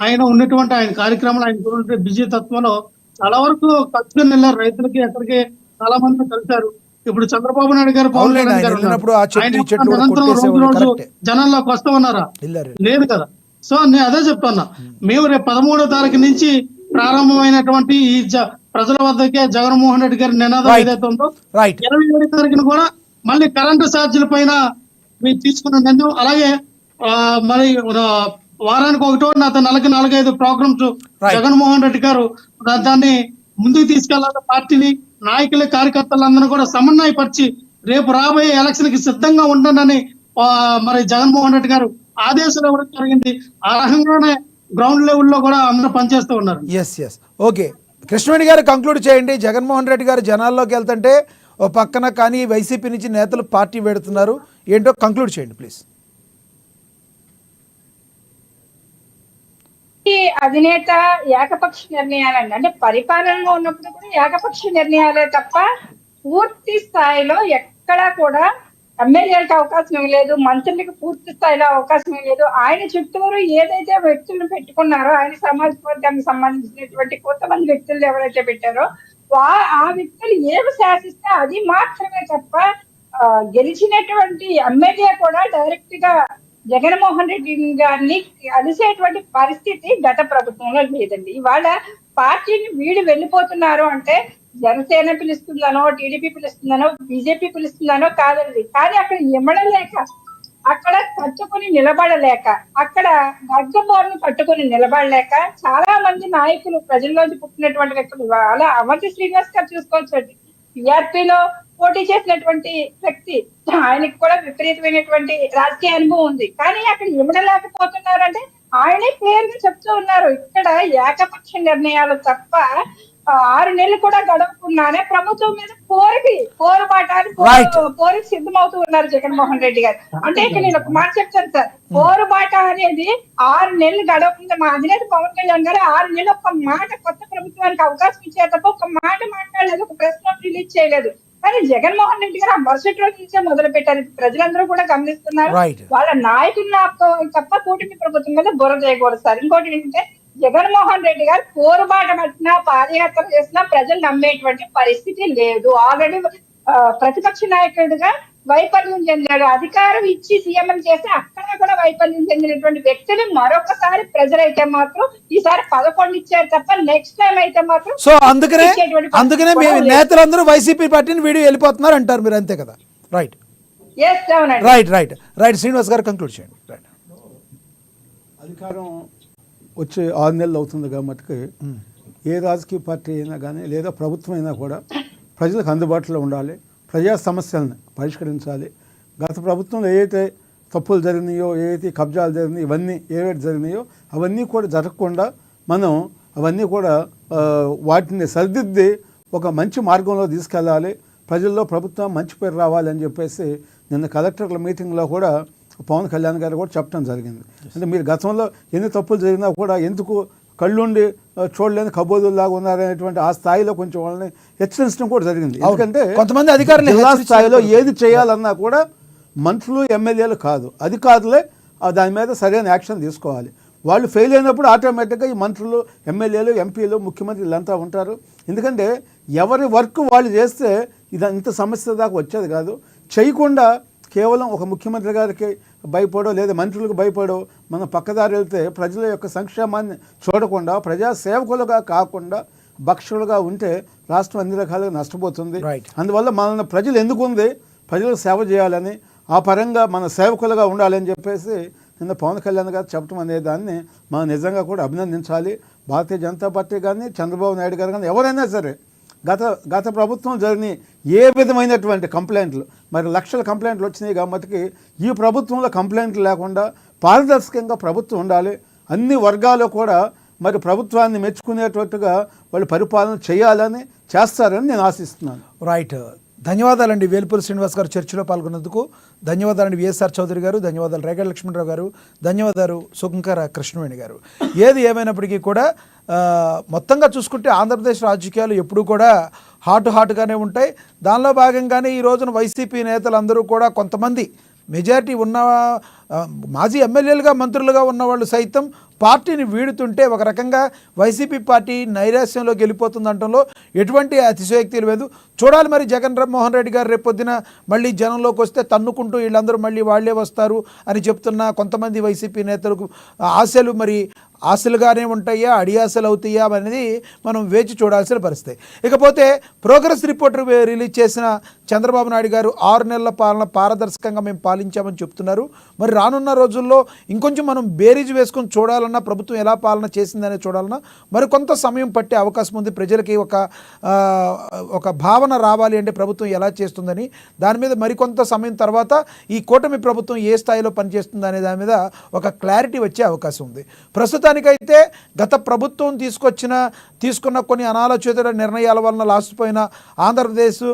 ఆయన ఉన్నటువంటి ఆయన కార్యక్రమాలు, ఆయన బిజీ తత్వంలో చాలా వరకు కలుసుకుని వెళ్ళారు. రైతులకి ఎక్కడికి చాలా మంది కలిశారు. ఇప్పుడు చంద్రబాబు నాయుడు గారు పవన్ కళ్యాణ్ గారు జనంలోకి వస్తూ ఉన్నారా? లేదు కదా. సో నేను అదే చెప్తున్నా, మేము రేపు 13వ తారీఖు నుంచి ప్రారంభమైనటువంటి ఈ ప్రజల వద్దకే జగన్మోహన్ రెడ్డి గారి నినాదం ఏదైతే ఉందో 27వ తారీఖున కూడా మళ్ళీ కరెంటు ఛార్జీల పైన మీరు తీసుకున్న నిర్ణయం, అలాగే మరి వారానికి ఒకటో నెలకి 4-5 ప్రోగ్రామ్స్ జగన్మోహన్ రెడ్డి గారు దాన్ని ముందుకు తీసుకెళ్లాలి. పార్టీని, నాయకులు, కార్యకర్తలందరూ కూడా సమన్వయపరిచి రేపు రాబోయే ఎలక్షన్ కి సిద్ధంగా ఉండండి మరి జగన్మోహన్ రెడ్డి గారు ఆదేశాలు ఇవ్వడం జరిగింది. ఆ రకంగానే గ్రౌండ్ లెవెల్లో కూడా అందరూ పనిచేస్తూ ఉన్నారు. ఓకే, కృష్ణవేణి గారు కంక్లూడ్ చేయండి. జగన్మోహన్ రెడ్డి గారు జనాల్లోకి వెళ్తుంటే ఓ పక్కన కానీ వైసీపీ నుంచి నేతలు పార్టీ పెడుతున్నారు, ఏంటో కంక్లూడ్ చేయండి ప్లీజ్. అధినేత ఏకపక్ష నిర్ణయాలండి, అంటే పరిపాలనలో ఉన్నప్పుడు కూడా ఏకపక్ష నిర్ణయాలే తప్ప పూర్తి స్థాయిలో ఎక్కడా కూడా ఎమ్మెల్యేలకు అవకాశం ఇవ్వలేదు, మంత్రులకు పూర్తి స్థాయిలో అవకాశం ఇవ్వలేదు. ఆయన చుట్టూరు ఏదైతే వ్యక్తులను పెట్టుకున్నారో, ఆయన సమాజ వర్గానికి సంబంధించినటువంటి కొంతమంది వ్యక్తులు ఎవరైతే పెట్టారో ఆ వ్యక్తులు ఏమి శాసిస్తే అది మాత్రమే తప్ప గెలిచినటువంటి ఎమ్మెల్యే కూడా డైరెక్ట్ గా జగన్మోహన్ రెడ్డి గారిని కలిసేటువంటి పరిస్థితి గత ప్రభుత్వంలో లేదండి. ఇవాళ పార్టీని వీడు వెళ్ళిపోతున్నారు అంటే జనసేన పిలుస్తుందనో, టీడీపీ పిలుస్తుందనో, బీజేపీ పిలుస్తుందనో కాదండి. కానీ అక్కడ ఇమ్మడలేక, అక్కడ తట్టుకుని నిలబడలేక, అక్కడ గడ్డబోర్ను పట్టుకుని నిలబడలేక చాలా మంది నాయకులు, ప్రజల్లోంచి పుట్టినటువంటి వ్యక్తులు, అలా అవంతి శ్రీనివాస్ గారు చూసుకోవచ్చు. టీఆర్పీలో పోటీ చేసినటువంటి వ్యక్తి, ఆయనకి కూడా విపరీతమైనటువంటి రాజకీయ అనుభవం ఉంది. కానీ అక్కడ ఇమ్మడలేకపోతున్నారంటే ఆయనే క్లియర్ గా చెప్తూ ఉన్నారు, ఇక్కడ ఏకపక్ష నిర్ణయాలు తప్ప 6 నెలలు కూడా గడవకుండానే ప్రభుత్వం మీద పోరుబాటానికి Right. పోరుకి సిద్ధమవుతూ ఉన్నారు జగన్మోహన్ రెడ్డి గారు. అంటే ఇక్కడ నేను ఒక మాట చెప్తాను సార్, పోరుబాట అనేది 6 నెలలు గడవకుండా మా అధినేత పవన్ కళ్యాణ్ గారు 6 నెలలు ఒక మాట కొత్త ప్రభుత్వానికి అవకాశం ఇచ్చే తప్ప ఒక మాట మాట్లాడలేదు, ఒక ప్రెస్ నోట్ రిలీజ్ చేయలేదు. కానీ జగన్మోహన్ రెడ్డి గారు ఆ మరుసటి రోజు నుంచే మొదలు పెట్టారు. ప్రజలందరూ కూడా గమనిస్తున్నారు. Right. వాళ్ళ నాయకులను తప్ప కూటమి ప్రభుత్వం మీద బుర్ర చేయకూడదు సార్. ఇంకోటి ఏంటంటే జగన్మోహన్ రెడ్డి గారు పోరుబాట పట్టినా పాదయాత్ర చేసినా ప్రజలు నమ్మేటువంటి పరిస్థితి లేదు. ఆల్రెడీ ప్రతిపక్ష నాయకుడిగా వైఫల్యం చెందాడు. అధికారం ఇచ్చి సీఎం చేస్తే అక్కడ కూడా వైఫల్యం చెందినటువంటి వ్యక్తిని మరొకసారి ప్రజలైతే మాత్రం ఈసారి 11 ఇచ్చారు తప్ప నెక్స్ట్ టైం అయితే మాత్రం సో అందుకనే మీ నేతలందరూ వైసీపీ పార్టీని వీడియో వెళ్ళిపోతున్నారు అంటారు మీరు, అంతే కదా? రైట్ ఎస్ అవునండి. రైట్ రైట్ రైట్ శ్రీనివాస్ గారు కంక్లూడ్ చేయండి. రైట్. అధికారం వచ్చి 6 నెలలు అవుతుంది కాబట్టి ఏ రాజకీయ పార్టీ అయినా కానీ లేదా ప్రభుత్వం అయినా కూడా ప్రజలకు అందుబాటులో ఉండాలి, ప్రజా సమస్యలను పరిష్కరించాలి. గత ప్రభుత్వంలో ఏవైతే తప్పులు జరిగినాయో, ఏవైతే కబ్జాలు జరిగినాయో, ఇవన్నీ ఏవైతే జరిగినాయో అవన్నీ కూడా జరగకుండా మనం అవన్నీ కూడా వాటిని సరిదిద్ది ఒక మంచి మార్గంలో తీసుకెళ్ళాలి, ప్రజల్లో ప్రభుత్వం మంచి పేరు రావాలని చెప్పేసి నిన్న కలెక్టర్ల మీటింగ్లో కూడా పవన్ కళ్యాణ్ గారు కూడా చెప్పడం జరిగింది. అంటే మీరు గతంలో ఎన్ని తప్పులు జరిగినా కూడా ఎందుకు కళ్ళుండి చూడలేని కబోదుల్లాగా ఉన్నారనేటువంటి ఆ స్థాయిలో కొంచెం వాళ్ళని హెచ్చరించడం కూడా జరిగింది. ఎందుకంటే కొంతమంది అధికారులు జిల్లా స్థాయిలో ఏది చేయాలన్నా కూడా మంత్రులు ఎమ్మెల్యేలు కాదు, అధికారులే దాని మీద సరైన యాక్షన్ తీసుకోవాలి. వాళ్ళు ఫెయిల్ అయినప్పుడు ఆటోమేటిక్గా ఈ మంత్రులు, ఎమ్మెల్యేలు, ఎంపీలు, ముఖ్యమంత్రి వీళ్ళంతా ఉంటారు. ఎందుకంటే ఎవరి వర్క్ వాళ్ళు చేస్తే ఇంత సమస్య దాకా వచ్చేది కాదు. చేయకుండా కేవలం ఒక ముఖ్యమంత్రి గారికి భయపడో లేదా మంత్రులకు భయపడో మనం పక్కదారి వెళ్తే ప్రజల యొక్క సంక్షేమాన్ని చూడకుండా ప్రజా సేవకులుగా కాకుండా భక్షకులుగా ఉంటే రాష్ట్రం అన్ని రకాలుగా నష్టపోతుంది. అందువల్ల మన ప్రజలు ఎందుకు ఉంది, ప్రజలకు సేవ చేయాలని, ఆ పరంగా మన సేవకులుగా ఉండాలని చెప్పేసి నిన్న పవన్ కళ్యాణ్ గారు చెప్పడం అనే దాన్ని మనం నిజంగా కూడా అభినందించాలి. భారతీయ జనతా పార్టీ కానీ చంద్రబాబు నాయుడు గారు కానీ ఎవరైనా సరే గత ప్రభుత్వం జరిగిన ఏ విధమైనటువంటి కంప్లైంట్లు, మరి లక్షల కంప్లైంట్లు వచ్చినాయి కాబట్టి ఈ ప్రభుత్వంలో కంప్లైంట్లు లేకుండా పారదర్శకంగా ప్రభుత్వం ఉండాలి. అన్ని వర్గాలు కూడా మరి ప్రభుత్వాన్ని మెచ్చుకునేటట్టుగా వాళ్ళు పరిపాలన చేయాలని చేస్తారని నేను ఆశిస్తున్నాను. రైట్. ధన్యవాదాలండి వేల్పూరి శ్రీనివాస్ గారు చర్చలో పాల్గొన్నందుకు. ధన్యవాదాలండి విఎస్ఆర్ చౌదరి గారు, ధన్యవాదాలు రేగడి లక్ష్మణరావు గారు, ధన్యవాదాలు సుంకర కృష్ణవేణి గారు. ఏది ఏమైనప్పటికీ కూడా మొత్తంగా చూసుకుంటే ఆంధ్రప్రదేశ్ రాజకీయాలు ఎప్పుడూ కూడా హాట్గానే ఉంటాయి. దానిలో భాగంగానే ఈ రోజున వైసీపీ నేతలందరూ కూడా కొంతమంది మెజారిటీ ఉన్న మాజీ ఎమ్మెల్యేలుగా, మంత్రులుగా ఉన్నవాళ్ళు సైతం పార్టీని వీడుతుంటే ఒక రకంగా వైసీపీ పార్టీ నైరాశ్యంలోకి వెళ్ళిపోతుందంటంలో ఎటువంటి అతిశయోక్తి లేదు. చూడాలి మరి జగన్మోహన్ రెడ్డి గారు రేపొద్దున మళ్ళీ జనంలోకి వస్తే తన్నుకుంటూ వీళ్ళందరూ మళ్ళీ వాళ్ళే వస్తారు అని చెప్తున్న కొంతమంది వైసీపీ నేతలకు ఆశలు మరి ఆశలుగానే ఉంటాయా, అడియాసలు అవుతాయా అనేది మనం వేచి చూడాల్సిన పరిస్థితి. ఇకపోతే ప్రోగ్రెస్ రిపోర్ట్ రిలీజ్ చేసిన చంద్రబాబు నాయుడు గారు 6 నెలల పాలన పారదర్శకంగా మేము పాలించామని చెప్తున్నారు. మరి రానున్న రోజుల్లో ఇంకొంచెం మనం బేరీజు వేసుకొని చూడాలన్నా, ప్రభుత్వం ఎలా పాలన చేసిందనే చూడాలన్నా మరి కొంత సమయం పట్టే అవకాశం ఉంది. ప్రజలకి ఒక భావన రావాలి అంటే ప్రభుత్వం ఎలా చేస్తుందని, దాని మీద మరికొంత సమయం తర్వాత ఈ కూటమి ప్రభుత్వం ఏ స్థాయిలో పనిచేస్తుంది అనే దాని మీద ఒక క్లారిటీ వచ్చే అవకాశం ఉంది. ప్రస్తుతానికైతే గత ప్రభుత్వం తీసుకున్న కొన్ని అనాలోచిత నిర్ణయాల వలన లాసిపోయిన ఆంధ్రప్రదేశ్,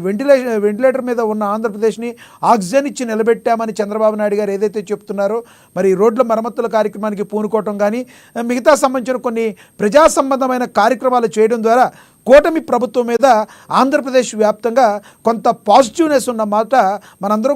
వెంటిలేటర్ మీద ఉన్న ఆంధ్రప్రదేశ్ని ఆక్సిజన్ ఇచ్చి నిలబెట్టామని చంద్రబాబు నాయుడు గారు ఏదైతే చెప్తున్నారో, మరి రోడ్ల మరమ్మతుల కార్యక్రమానికి పూనుకోవటం కానీ మిగతా సంబంధించిన కొన్ని ప్రజా సంబంధమైన కార్యక్రమాలు చేయడం ద్వారా కూటమి ప్రభుత్వం మీద ఆంధ్రప్రదేశ్ వ్యాప్తంగా కొంత పాజిటివ్నెస్ ఉన్న మాట మనందరం